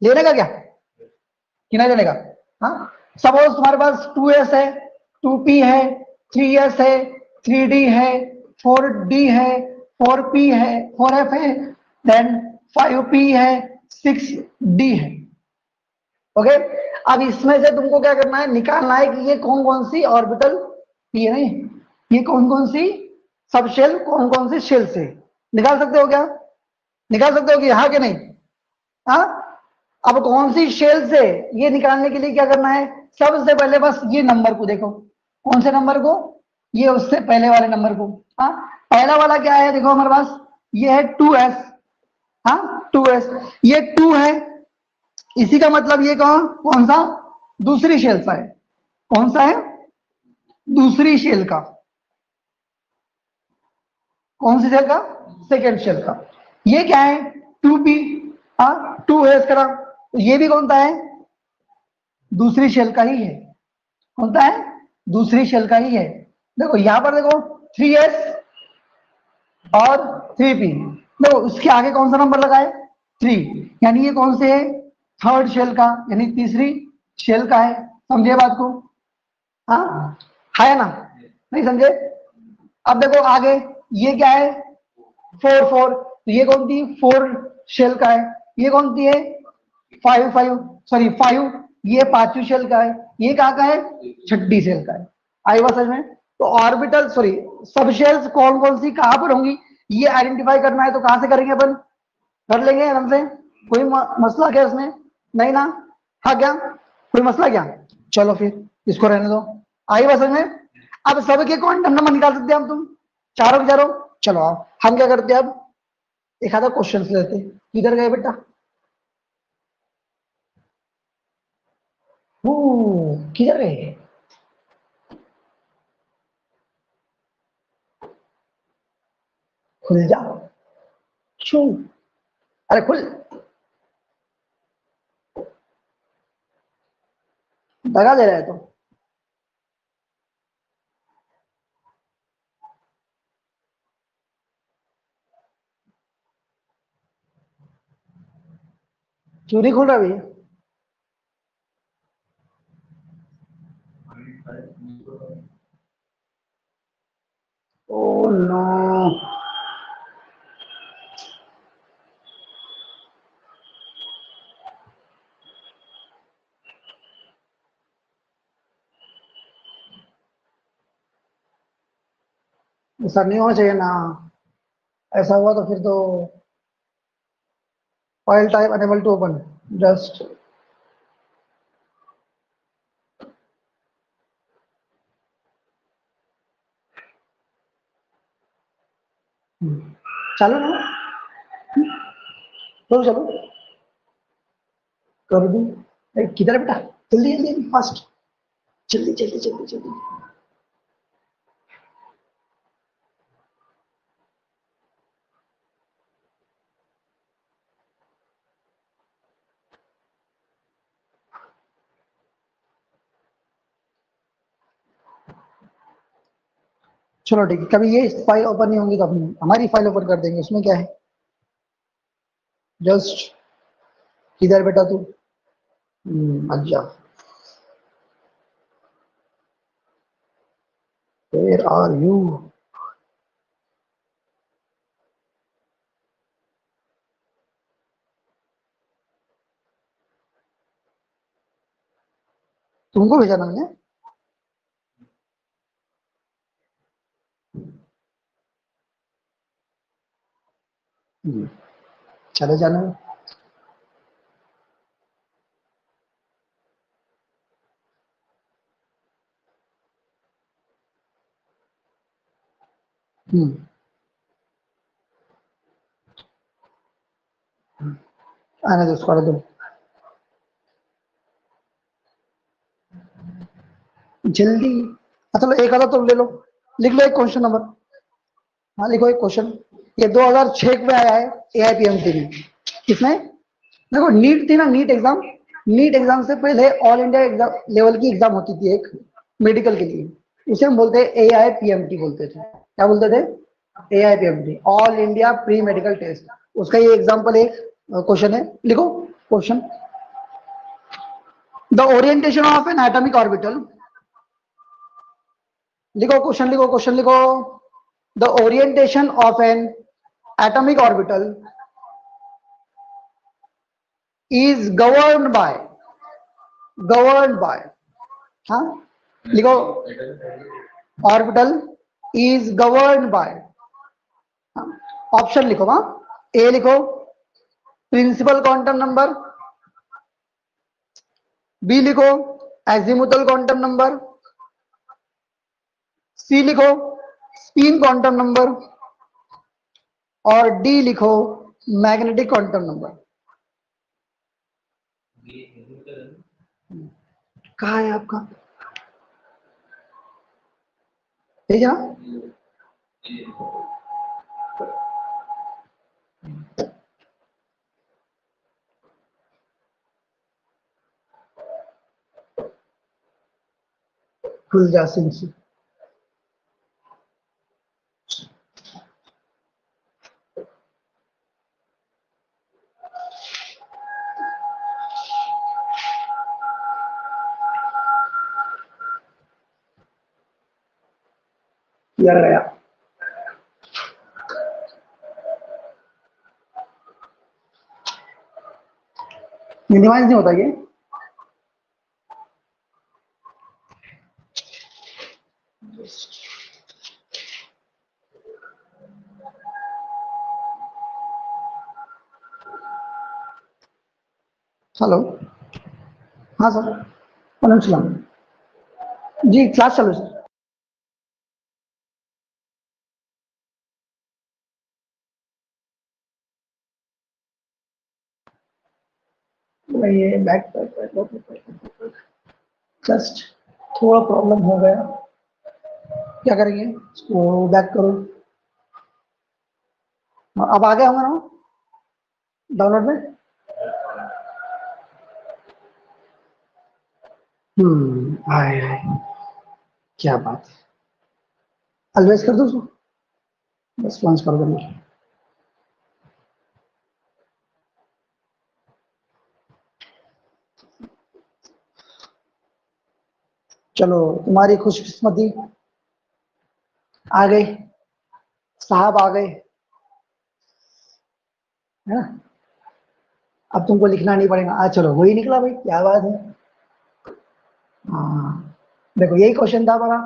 लेने का क्या कि नहीं लेने का? हाँ, सपोज तुम्हारे पास 2s है, 2p है, 3s है, 3d है, 4d है, 4p है, 4f है, देन 5p है, 6d है। ओके, अब इसमें से तुमको क्या करना है, निकालना है कि ये कौन कौन सी ऑर्बिटल, ये नहीं, ये कौन कौन सी सब शेल, कौन कौन सी शेल से। निकाल सकते हो क्या, निकाल सकते हो कि हाँ कि नहीं? हाँ, अब कौन सी शेल से, ये निकालने के लिए क्या करना है, सबसे पहले बस ये नंबर को देखो। कौन से नंबर को? ये उससे पहले वाले नंबर को। हाँ, पहला वाला क्या है, देखो हमारे पास ये है 2s। हाँ, 2s, ये 2 है, इसी का मतलब ये कौन सा, दूसरी शेल का है। कौन सा है, दूसरी शेल का। कौन सी शेल का? सेकेंड शेल का। ये क्या है, 2p। हाँ, 2 है इसका नाम। तो ये भी कौन सा है, दूसरी शेल का ही है। कौन सा है? दूसरी शेल का ही है। देखो यहां पर देखो 3s और 3p। देखो इसके आगे कौन सा नंबर लगा है? 3, यानी ये कौन से है? थर्ड शेल का, यानी तीसरी शेल का है। समझे बात को? हाँ है ना? नहीं समझे? अब देखो आगे, ये क्या है? 4 4, तो ये कौन सी? 4 शेल का है। ये कौन सी है? 5 5, सॉरी 5, ये पांचवी शेल का है। ये कहाँ का है? छठी शेल का है। आई बात समझ में? तो ऑर्बिटल, सॉरी, सब शेल्स कौन कौन सी कहां पर होंगी, ये आइडेंटिफाई करना है। तो कहां से करेंगे अपन? कर लेंगे आराम से। कोई मसला क्या इसमें? नहीं ना? हाँ क्या कोई मसला क्या? चलो फिर इसको रहने दो। आई बात समझ में? अब सबके क्वांटम नंबर निकाल सकते हैं हम, तुम चारों के चारों। चलो आओ, हम क्या करते हैं अब, एक आधा क्वेश्चन लेते हैं। किधर गए बेटा? किधर गए? खुल जा। क्यों? अरे खुल। दगा दे रहा है तो। क्यों नहीं खुल रहा भैया? Oh no. ऐसा नहीं होना चाहिए ना। ऐसा हुआ तो फिर तो file type unable to open. Just चलो ना, चलो चलो कर दी। किधर है बेटा? जल्दी जल्दी फास्ट, जल्दी जल्दी जल्दी जल्दी। चलो ठीक है, कभी ये फाइल ओपन नहीं होंगी तो अपनी हमारी फाइल ओपन कर देंगे, उसमें क्या है। जस्ट किधर बेटा तू? अच्छा, वेयर आर यू? तुमको भेजा ना मैंने? चले जाना। हम्म, आने दो उसको, आने दो। जल्दी। चलो एक आधा तो ले लो, लिख लो एक क्वेश्चन नंबर। हाँ लिखो एक क्वेश्चन। ये 2006 में आया है एआईपीएमटी में। किसमें? देखो नीट थी ना, नीट एग्जाम। नीट एग्जाम से पहले ऑल इंडिया एग्जाम लेवल की एग्जाम होती थी एक, मेडिकल के लिए। उसे हम बोलते हैं एआईपीएमटी बोलते थे। क्या बोलते थे? AIPMT, all India pre medical test. उसका ये एग्जाम्पल एक क्वेश्चन है, लिखो question. The orientation of N atomic orbital. लिखो क्वेश्चन, लिखो क्वेश्चन लिखो। द ओरिएंटेशन ऑफ एन एटॉमिक ऑर्बिटल is governed by, हाँ लिखो, orbital is govern by. Option लिखो, हाँ। ए लिखो प्रिंसिपल क्वांटम नंबर, बी लिखो एजिमुथल क्वांटम नंबर, सी लिखो स्पिन क्वांटम नंबर, और डी लिखो मैग्नेटिक क्वांटम नंबर। कहाँ है आपका? भेजना। खुल जा सिंसी। किया गया। मिनिमाइज नहीं होता ये। हेलो। हाँ सर। वालेकुम सलाम। जी क्लास चालू सर। ये बैक जस्ट थोड़ा प्रॉब्लम हो गया। क्या करेंगे, इसको बैक करो। अब आ गया होगा ना डाउनलोड में। आए आए, क्या बात है। अलवेज कर दो उसको, बस लॉन्च कर दो। चलो तुम्हारी खुशकिस्मती आ गई, साहब आ गए, है ना। अब तुमको लिखना नहीं पड़ेगा। आज चलो वही निकला भाई, क्या बात है। हाँ देखो यही क्वेश्चन था बड़ा।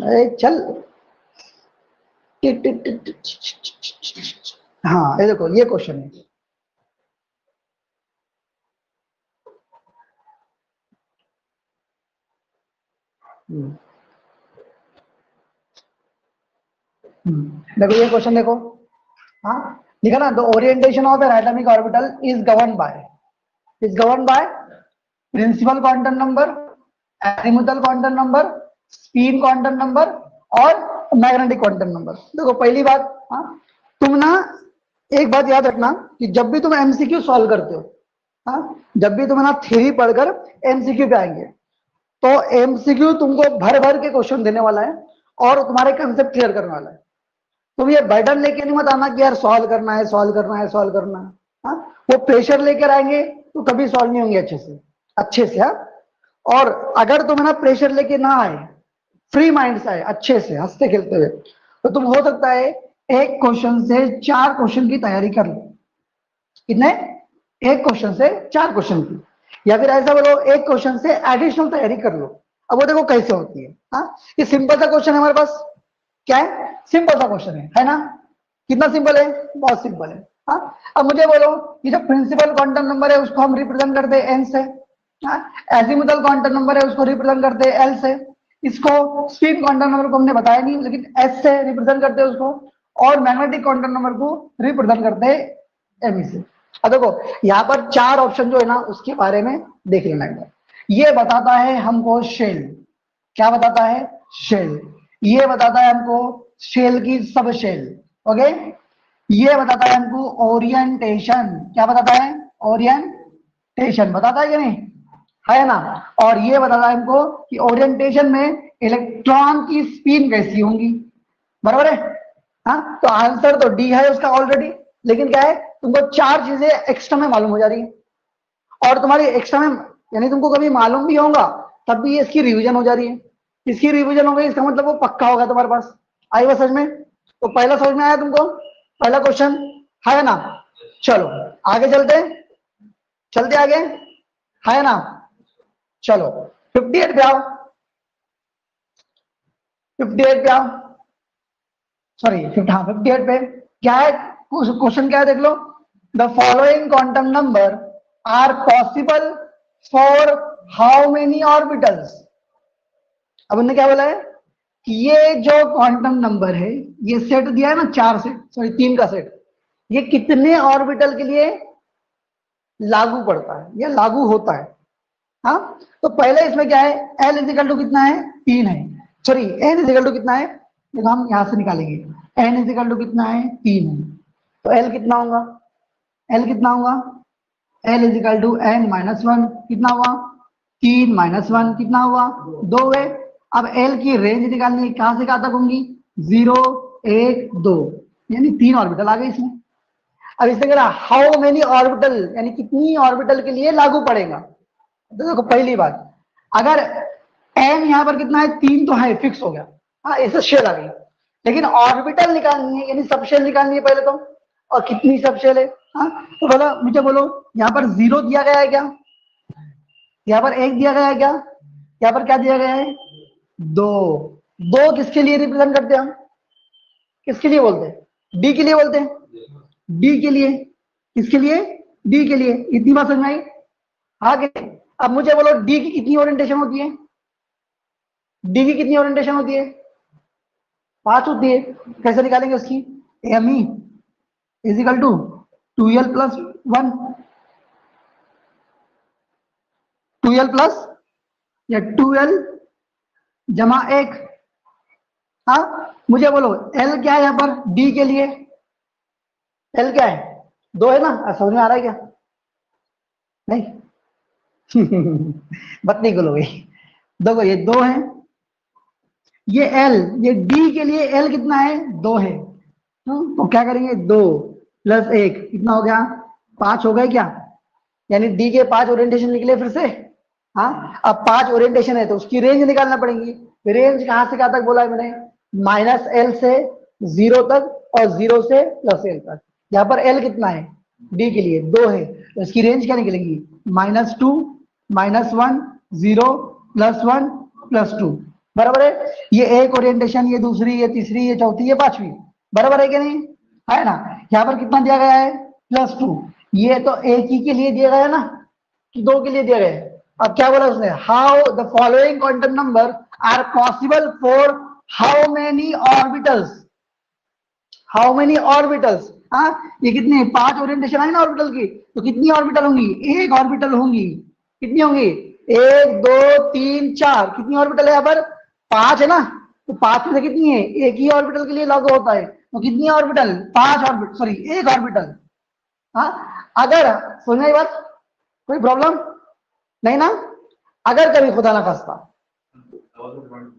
अरे चल। हाँ ये देखो ये क्वेश्चन है। देखो ये क्वेश्चन देखो। हाँ लिखा ना, the orientation of N atomic orbital is govern by principal quantum number, azimuthal quantum number, spin quantum number और मैग्नेटिक क्वांटम नंबर। देखो पहली बात, हाँ तुम ना एक बात याद रखना कि जब भी तुम एमसीक्यू सॉल्व करते हो, हाँ जब भी तुम ना थ्योरी पढ़कर एमसीक्यू पे आएंगे, तो एमसीक्यू तुमको भर भर के क्वेश्चन देने वाला है और तुम्हारे कंसेप्ट क्लियर करने वाला है। तुम ये बर्डन लेके नहीं मत आना कि यार सॉल्व करना है, सॉल्व करना है, सॉल्व करना है। हाँ वो प्रेशर लेकर आएंगे तो कभी सॉल्व नहीं होंगे अच्छे से। हाँ और अगर तुम ना प्रेशर लेके ना आए, फ्री माइंड से आए, अच्छे से हंसते खेलते हुए, तो तुम हो सकता है एक क्वेश्चन से 4 क्वेश्चन की तैयारी कर लो। कितने? एक क्वेश्चन से 4 क्वेश्चन की, या फिर ऐसा बोलो एक क्वेश्चन से एडिशनल तैयारी कर लो। अब वो देखो कैसे होती है। हाँ ये सिंपल सा क्वेश्चन है हमारे पास। क्या है? सिंपल सा क्वेश्चन है ना। कितना सिंपल है? बहुत सिंपल है। हाँ अब मुझे बोलो कि जो प्रिंसिपल क्वांटम नंबर है उसको हम रिप्रेजेंट करते हैं एन से, एजीमुथल क्वांटम नंबर है उसको रिप्रेजेंट करते हैं एल से, इसको स्पिन क्वांटम नंबर को हमने बताया नहीं लेकिन एस से रिप्रेजेंट करते हैं उसको, और मैग्नेटिक क्वांटम नंबर को रिप्रेजेंट करते हैं एम से। अब देखो यहाँ पर 4 ऑप्शन जो है ना उसके बारे में देख लेना एक बार। ये बताता है हमको शेल। क्या बताता है? शेल। ये बताता है हमको शेल की सब शेल। ओके। ये बताता है हमको ओरिएंटेशन। क्या बताता है? ओरिएंटेशन बताता है कि नहीं? है ना। और ये बताता है हमको कि ओरिएंटेशन में इलेक्ट्रॉन की स्पिन कैसी होंगी। बराबर है। हाँ तो आंसर तो डी है उसका ऑलरेडी, लेकिन क्या है तुमको 4 चीजें एक्स्ट्रा में मालूम हो जा रही है। और तुम्हारी एक्स्ट्रा में यानी तुमको कभी मालूम भी होगा तब भी इसकी रिवीजन हो जा रही है। इसकी रिवीजन हो गई इसका मतलब वो पक्का होगा तुम्हारे पास। आई बात समझ में? तो पहला समझ में आया तुमको? पहला क्वेश्चन है ना। चलो आगे चलते, चलते आगे, है ना। चलो 58 पे आओ, 58 पे आओ, सॉरी हाँ 58 पे क्या है क्वेश्चन? क्या है देख लो। The following quantum number are possible for how many orbitals. अब उन्होंने क्या बोला है कि ये जो क्वांटम नंबर है, ये सेट दिया है ना 4 सेट, सॉरी 3 का सेट, ये कितने ऑर्बिटल के लिए लागू पड़ता है या लागू होता है। हाँ तो पहले इसमें क्या है, एल इजिकल टू कितना है? 3 है। सॉरी एन इजिकल टू कितना है, देखो हम यहां से निकालेंगे। एन इजिकल टू कितना है? 3 है। तो एल कितना होगा? एल कितना होगा? L is equal to n minus one, कितना हुआ 3 माइनस वन, कितना हुआ 2 है। अब L की रेंज निकालनी है, कहां से कहां तक होंगी 0 1 2, यानी 3 ऑर्बिटल आ गए इसमें। अब इससे कह रहा हाउ मेनी ऑर्बिटल, यानी कितनी ऑर्बिटल के लिए लागू पड़ेगा। तो देखो पहली बात, अगर m यहां पर कितना है 3 तो है, फिक्स हो गया, हाँ इससे शेल आ गई। लेकिन ऑर्बिटल निकालनी है, यानी सबशेल निकालनी है पहले तो, और कितनी सबशेल है। हाँ तो बोलो, मुझे बोलो यहाँ पर 0 दिया गया है क्या, यहाँ पर 1 दिया गया है क्या, यहाँ पर क्या दिया गया है 2। 2 किसके लिए रिप्रेजेंट करते हैं हम, किसके लिए बोलते हैं, डी के लिए बोलते हैं, डी के लिए, किसके लिए डी के लिए। इतनी बात समझ में आई आगे। अब मुझे बोलो डी की कितनी ओरिएंटेशन होती है, डी की कितनी ओरिएंटेशन होती है 5 होती है। कैसे निकालेंगे उसकी, M E is equal to 2l plus 1, 2l plus या 2l जमा 1। हाँ मुझे बोलो L क्या है यहाँ पर D के लिए, L क्या है 2 है ना, समझ में आ रहा है क्या, नहीं बत्ती गुल हो गई। देखो ये 2 है, ये L, ये D के लिए L कितना है 2 है। तो क्या करेंगे 2 प्लस 1 कितना हो गया 5 हो गए क्या, यानी डी के 5 ओरिएंटेशन निकले फिर से। हाँ अब 5 ओरिएंटेशन है तो उसकी रेंज निकालना पड़ेगी। रेंज कहां से कहां तक बोला है मैंने, -L से 0 तक और 0 से +L तक। यहाँ पर L कितना है डी के लिए 2 है, तो इसकी रेंज क्या निकलेगी -2 -1 0 +1 +2, बराबर है। ये एक ओरिएंटेशन, ये दूसरी, ये तीसरी, ये चौथी, ये पांचवी, बराबर है कि नहीं, है ना। यहाँ पर कितना दिया गया है +2, ये तो एक ही के लिए दिया गया है ना, कि 2 के लिए दिया गया है। अब क्या बोला उसने, how the following quantum number are possible for how many orbitals, how many orbitals. हाँ ये कितने 5 ओरिएंटेशन आई ना ऑर्बिटल की, तो कितनी ऑर्बिटल होंगी, एक ऑर्बिटल होंगी, कितनी होंगी 1 2 3 4, कितनी ऑर्बिटल है यहाँ पर 5 है ना, तो 5 में से कितनी है, एक ही ऑर्बिटल के लिए लागू होता है, तो कितनी ऑर्बिटल 5 ऑर्बिटल, सॉरी 1 ऑर्बिटल। हाँ अगर सुनिए बात, कोई प्रॉब्लम नहीं ना, अगर कभी खुदा ना खास्ता,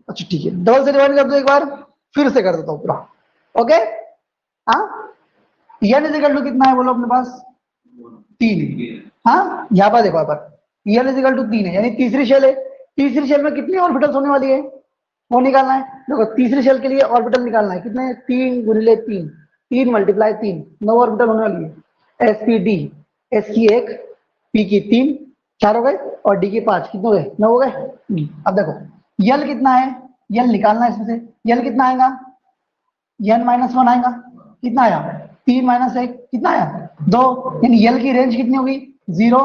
अच्छा ठीक है डबल से डिवाइड कर दो एक बार, फिर से कर देता हूँ पूरा, ओके। हाँ एन इज इक्वल टू कितना है बोलो अपने पास 3। हाँ यहाँ पर देखो, यहाँ पर एन इज इक्वल टू 3 है, यानी तीसरी शेल है। तीसरी शेल में कितनी ऑर्बिटल्स होने वाली है वो निकालना है। देखो तीसरी शेल के लिए ऑर्बिटल निकालना है, कितने 3 गुणिले 3, 3 मल्टीप्लाई 3, 9 ऑर्बिटल होने वाली है। एस पी डी, एस की 1 पी की 3 4 हो गए, और डी की 5 कितने हो गए 9 हो गए। अब देखो यल कितना है, यल निकालना है इसमें से, यल कितना आएगा n -1 आएगा, कितना आया 3 -1 कितना आया 2, यानी यल की रेंज कितनी होगी 0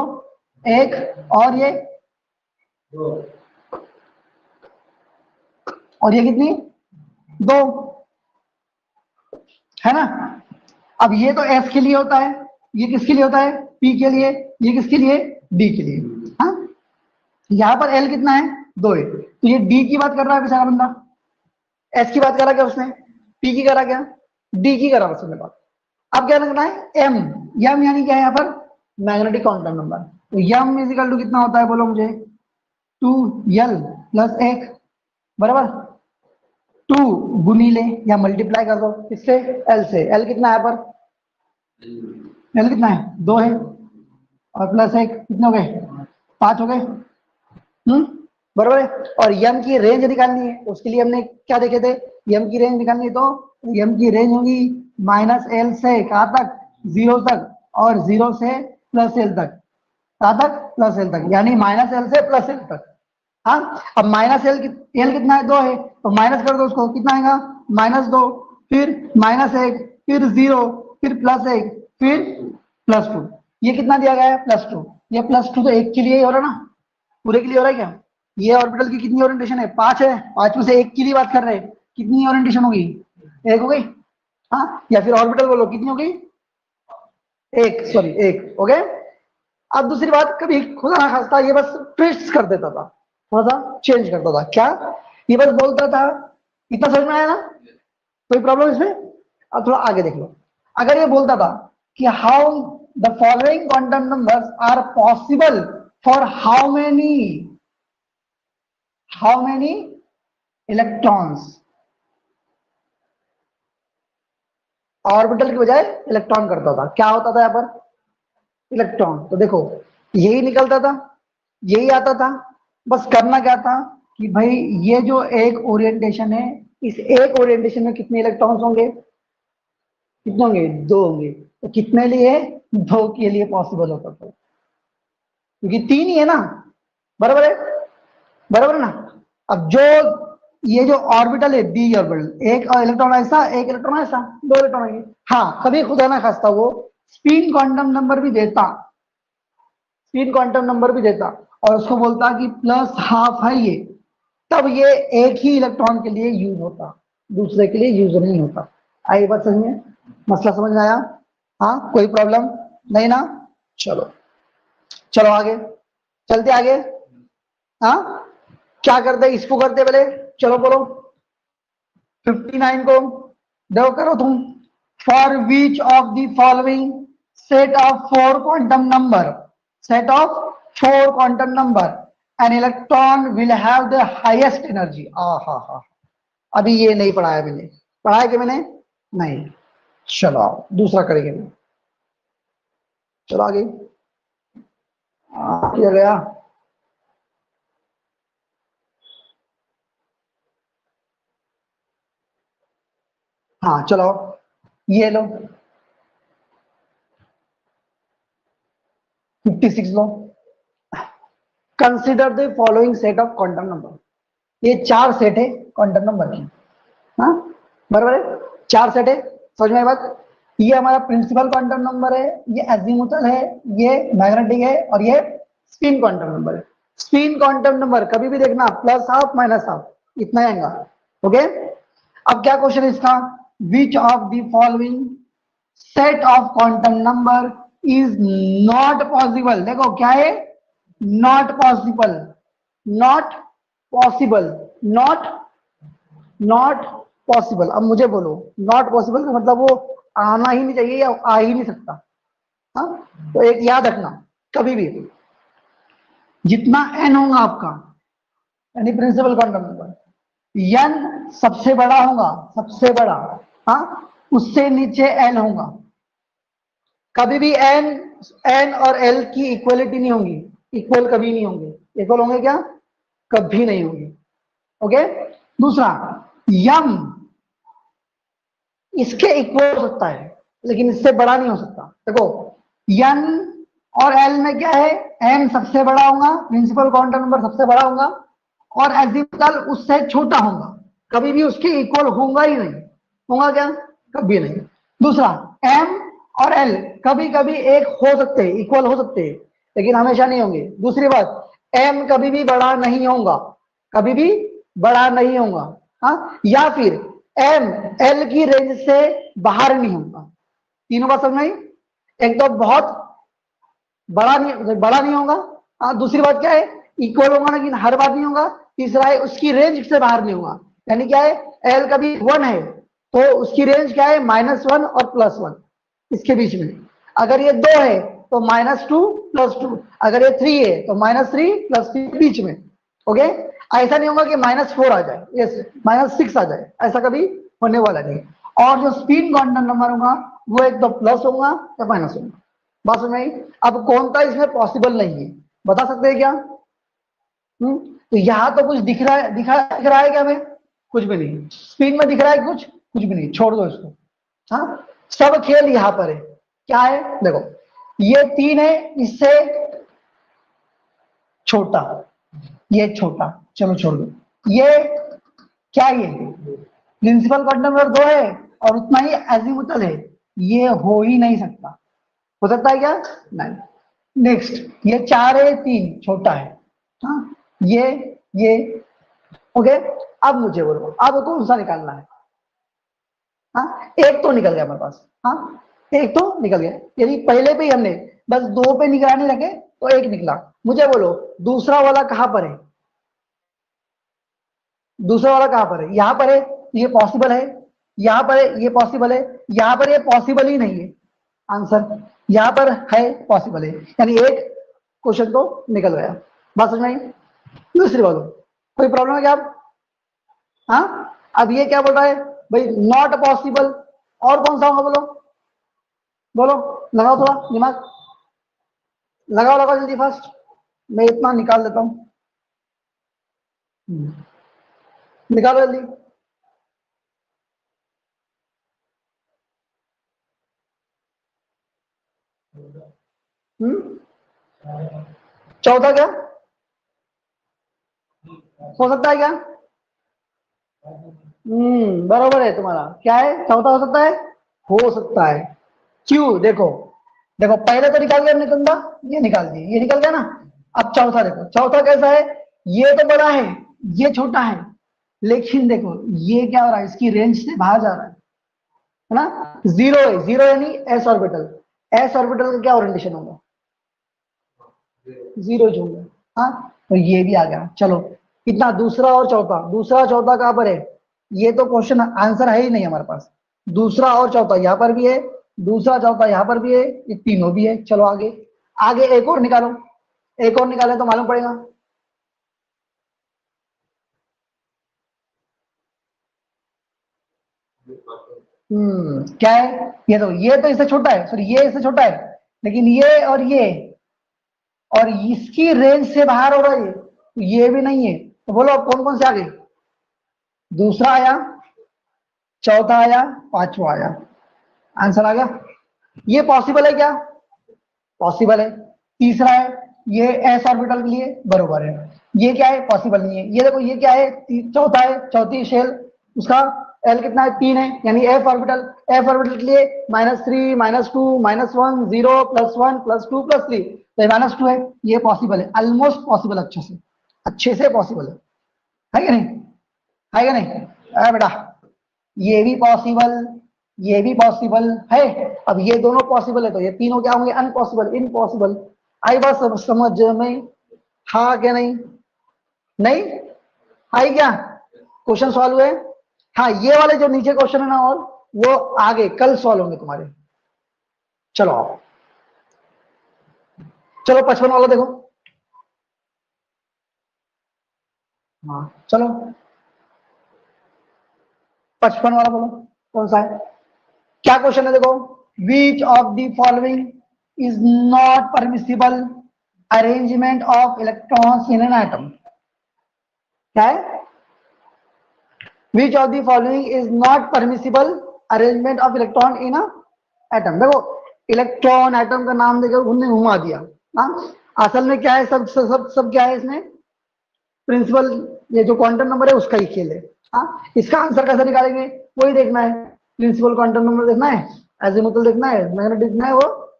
1 और ये कितनी 2, है ना। अब ये तो S के लिए होता है, ये किसके लिए होता है P के लिए, ये किसके लिए D के लिए। हाँ यहाँ पर L कितना है 2 है, तो ये D की बात कर रहा है बेचारा बंदा, S की बात करा क्या उसने, P की करा क्या, D की करा उसने बात। अब क्या लगना है M, M यानी क्या है यहाँ पर मैग्नेटिक क्वांटम नंबर। तो M इज इक्वल टू कितना होता है बोलो मुझे 2l प्लस 1, बराबर 2 गुनीले या मल्टीप्लाई कर दो किससे L से, L कितना है पर L कितना है 2 है, और प्लस 1 कितने हो गए 5 हो गए, बराबर है। और यम की रेंज निकालनी है, उसके लिए हमने क्या देखे थे, यम की रेंज निकालनी है, तो यम की रेंज होगी -L से कहाँ तक 0 तक, और 0 से +L तक, कहाँ तक +L तक, यानी -L से +L तक। हाँ अब -L कितना है 2 है, तो माइनस कर दो उसको, कितना आएगा -2, फिर -1, फिर 0, फिर +1, फिर +2, ये कितना दिया गया है +2, ये +2 तो एक के लिए ही हो रहा है ना, पूरे के लिए हो रहा है क्या। ये ऑर्बिटल की कितनी ओरिएंटेशन है 5 है, 5 में से एक की लिए बात कर रहे हैं, कितनी ओरिएंटेशन होगी 1 हो गई। हाँ या फिर ऑर्बिटल बोलो कितनी हो गई 1, सॉरी 1 हो गए। अब दूसरी बात, कभी खुदा ना खास्ता ये बस ट्विस्ट कर देता था, थोड़ा सा चेंज करता था, क्या ये बस बोलता था, इतना समझ में आया ना, कोई प्रॉब्लम इसमें। अब थोड़ा आगे देख लो, अगर ये बोलता था कि how the following quantum numbers are possible for how many electrons. Orbital की बजाय इलेक्ट्रॉन करता था, क्या होता था यहाँ पर? इलेक्ट्रॉन। तो देखो यही निकलता था, यही आता था। बस करना क्या था कि भाई ये जो एक ओरिएंटेशन है, इस एक ओरिएंटेशन में कितने इलेक्ट्रॉन्स होंगे? कितने होंगे? दो होंगे। तो कितने लिए? दो के लिए पॉसिबल होता था, क्योंकि तीन ही है ना, बराबर है, बराबर है ना। अब जो ये जो ऑर्बिटल है, डी ऑर्बिटल, एक इलेक्ट्रॉन ऐसा, एक इलेक्ट्रॉन ऐसा, दो इलेक्ट्रॉन आएंगे। हाँ, कभी खुदा ना खास्ता वो स्पिन क्वांटम नंबर भी देता, स्पिन क्वांटम नंबर भी देता, और उसको बोलता कि प्लस हाफ है ये, तब ये एक ही इलेक्ट्रॉन के लिए यूज होता, दूसरे के लिए यूज नहीं होता। आई बात समझ में? मसला समझ में आया? हाँ, कोई प्रॉब्लम नहीं ना? चलो चलो आगे, चलते आगे। हाँ, क्या करते इसको करते पहले, चलो बोलो 59 को देखो, करो तुम। For which of the following set of four quantum number, set of four quantum number, an electron will have the highest energy. हा हा, अभी ये नहीं पढ़ाया मैंने, पढ़ाया कि मैंने? नहीं। चलो आओ दूसरा करेंगे। चलो आगे, किया गया। हाँ चलो, ये लो 56 लो। Consider the following set of quantum number. ये चार सेट है क्वांटम नंबर की। हाँ, बराबर है, चार सेट है। समझ में आई बात? ये हमारा प्रिंसिपल क्वांटम नंबर है, ये एजीमुथल है, ये मैग्नेटिक है, और ये स्पिन क्वांटम नंबर है। स्पिन क्वांटम नंबर कभी भी देखना प्लस हाफ माइनस हाफ, इतना आएगा। ओके, अब क्या क्वेश्चन है इसका? Which of the following set of quantum number is not possible. देखो क्या है? Not possible, not possible, not not possible. अब मुझे बोलो, नॉट पॉसिबल का मतलब वो आना ही नहीं चाहिए या आ ही नहीं सकता। हाँ, तो एक याद रखना, कभी भी जितना एन होगा आपका, यानी प्रिंसिपल क्वांटम नंबर, एन सबसे बड़ा होगा, सबसे बड़ा, हाँ, उससे नीचे एन होगा। कभी भी एन, एन और एल की इक्वलिटी नहीं होगी, इक्वल कभी नहीं होंगे। इक्वल होंगे क्या? कभी नहीं होगी। ओके, दूसरा, यम इसके इक्वल हो सकता है, लेकिन इससे बड़ा नहीं हो सकता। देखो एन और एल में क्या है? एन सबसे बड़ा होगा, प्रिंसिपल क्वांटम नंबर सबसे बड़ा होगा, और एजिमुथल उससे छोटा होगा। कभी भी उसके इक्वल होगा ही नहीं, होगा क्या? कभी नहीं। दूसरा, एम और एल कभी कभी एक हो सकते हैं, इक्वल हो सकते हैं, लेकिन हमेशा नहीं होंगे। दूसरी बात, एम कभी भी बड़ा नहीं होगा, कभी भी बड़ा नहीं होगा। हाँ, या फिर एम एल की रेंज से बाहर नहीं होगा। तीनों बात समझ में आई? एक तो बहुत बड़ा नहीं होगा। हाँ, दूसरी बात क्या है? इक्वल होगा लेकिन हर बात नहीं होगा। तीसरा है उसकी रेंज से बाहर नहीं होगा, यानी क्या है? एल कभी वन है तो उसकी रेंज क्या है? -1 और +1, इसके बीच में। अगर ये 2 है तो -2 +2, अगर ये 3 है तो -3 +3 बीच में। ओके, ऐसा नहीं होगा कि -4 आ जाए, यस -6 आ जाए, ऐसा कभी होने वाला नहीं। और जो स्पिन क्वांटम नंबर होगा वो एक तो प्लस होगा या माइनस होगा। बात समझ में आई? अब कौन सा इसमें पॉसिबल नहीं है, बता सकते हैं क्या? तो यहां तो कुछ दिख रहा है, दिख रहा है क्या हमें? कुछ भी नहीं। स्क्रीन में दिख रहा है कुछ? कुछ भी नहीं, छोड़ दो इसको। हाँ, सब खेल यहां पर है। क्या है? देखो ये 3 है, इससे छोटा, ये छोटा, चलो छोड़ दो। ये क्या, ये प्रिंसिपल क्वांटम नंबर 2 है और उतना ही एजीमुथल है, ये हो ही नहीं सकता। हो सकता है क्या? नहीं। नेक्स्ट, ये 4 है, 3 छोटा है। हाँ, ये ओके। अब मुझे बोलो, अब कौन सा निकालना है? हाँ, एक तो निकल गया हमारे पास। हाँ, एक तो निकल गया, यदि पहले पे ही हमने बस 2 पे निगरानी रखे तो एक निकला। मुझे बोलो दूसरा वाला कहां पर है? दूसरा वाला कहां पर है? यहां पर है, ये पॉसिबल है। यहां पर है, ये पॉसिबल है। यहां पर ये पॉसिबल ही नहीं है। आंसर यहाँ पर है, पॉसिबल है, यानी एक क्वेश्चन तो निकल गया। बात समझ में आई? दूसरी बोलो, कोई प्रॉब्लम है क्या आप? हाँ, अब ये क्या बोल रहा है भाई, नॉट पॉसिबल, और कौन सा होगा बोलो, बोलो, लगाओ थोड़ा दिमाग, लगाओ लगाओ जल्दी फास्ट, मैं इतना निकाल देता हूँ, निकालो जल्दी। चौथा क्या हो सकता है क्या? बराबर है तुम्हारा, क्या है, चौथा हो सकता है, हो सकता है। क्यों? देखो, देखो पहले तो निकाल गया हमने धंधा, ये निकाल दिया, ये निकल गया ना। अब चौथा देखो, चौथा कैसा है, ये तो बड़ा है, ये छोटा है, लेकिन देखो ये क्या हो रहा है, इसकी रेंज से बाहर जा रहा है ना, जीरो है, जीरो यानी एस ऑर्बिटल, एस ऑर्बिटल का क्या ओरिएंटेशन होगा, जीरो जो होगा। हाँ, तो ये भी आ गया, चलो कितना, दूसरा और चौथा, दूसरा चौथा कहां पर है, ये तो क्वेश्चन आंसर है ही नहीं हमारे पास, दूसरा और चौथा यहाँ पर भी है, दूसरा चौथा यहाँ पर भी है, ये तीनों भी है। चलो आगे, आगे एक और निकालो, एक और निकाले तो मालूम पड़ेगा। क्या है, ये तो इससे छोटा है, सॉरी ये इससे छोटा है, लेकिन ये और इसकी रेंज से बाहर हो रहा है, तो ये भी नहीं है, तो बोलो अब कौन कौन से आ गए, दूसरा आया, चौथा आया, पांचवा आया, आंसर आ गया। ये पॉसिबल है क्या? पॉसिबल है। तीसरा है, ये एस ऑर्बिटल के लिए बरोबर है, ये क्या है, पॉसिबल नहीं है। ये देखो ये क्या है, चौथा है, चौथी शेल, उसका एल कितना है, 3 है, यानी एफ ऑर्बिटल, एफ ऑर्बिटल के लिए -3 -2 -1 0 +1 +2 +3, तो -2 है, ये पॉसिबल है, ऑलमोस्ट पॉसिबल, अच्छे से पॉसिबल है कि नहीं, है कि नहीं? बेटा, ये भी पॉसिबल, ये भी पॉसिबल है। अब ये दोनों पॉसिबल है, तो ये तीनों क्या होंगे, अनपॉसिबल, इम्पॉसिबल। आई बात सब समझ में? हाँ क्या नहीं? नहीं आई क्या? क्वेश्चन सॉल्व हुए? हाँ, ये वाले जो नीचे क्वेश्चन है ना, और वो आगे कल सॉल्व होंगे तुम्हारे। चलो आओ, चलो 55 वाला देखो। हाँ चलो, 55 वाला बोलो कौन सा है, क्या क्वेश्चन है देखो, which of the following is not permissible arrangement of electrons in an atom, क्या है, which of the following is not permissible arrangement of electron in atom. देखो, इलेक्ट्रॉन एटम का नाम देकर उन्होंने घुमा दिया। हाँ, असल में क्या है, सब क्या है इसमें, प्रिंसिपल, ये जो क्वांटम नंबर है उसका ही खेल है। हाँ, इसका आंसर कैसे निकालेंगे, वही देखना है, प्रिंसिपल क्वांटम नंबर देखना है, एजीमुथल देखना है, मैग्नेटिक देखना है, वो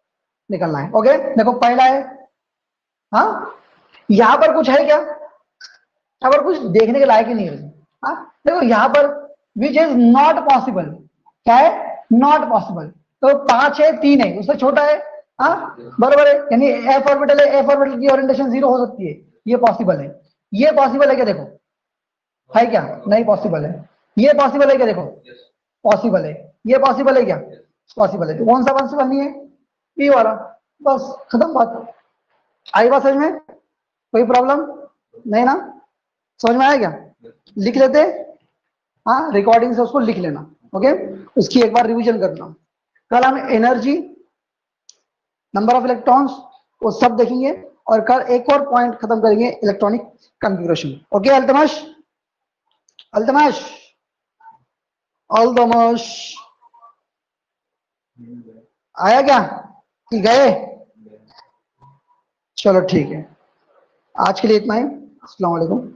निकलना है। ओके, देखो पहला है, हाँ यहां पर कुछ है क्या, यहाँ पर कुछ देखने के लायक ही नहीं है। हाँ, देखो यहाँ पर विच इज नॉट पॉसिबल, क्या है, नॉट पॉसिबल, तो 5 है, 3 है, उससे छोटा है। हाँ बराबर है, यानी एफ ऑर्बिटल है, एफ ऑर्बिटल की ओरिएंटेशन 0 हो सकती है, ये पॉसिबल है। ये पॉसिबल है क्या, देखो है क्या, नहीं पॉसिबल है। ये पॉसिबल है क्या, देखो पॉसिबल है। ये पॉसिबल है क्या, पॉसिबल है, तो कौन सा पॉसिबल नहीं है, बी वाला, बस खत्म बात। आई बात समझ में, कोई प्रॉब्लम नहीं ना, समझ में आया क्या, लिख लेते, हाँ रिकॉर्डिंग से उसको लिख लेना। ओके, उसकी एक बार रिवीजन करना, कल हम एनर्जी, नंबर ऑफ इलेक्ट्रॉन्स, वो सब देखेंगे, और कल एक और पॉइंट खत्म करेंगे, electronic configuration. Okay Altamash, Altamash, Altamash आया क्या कि गए? चलो ठीक है, आज के लिए इतना ही, अस्सलाम वालेकुम।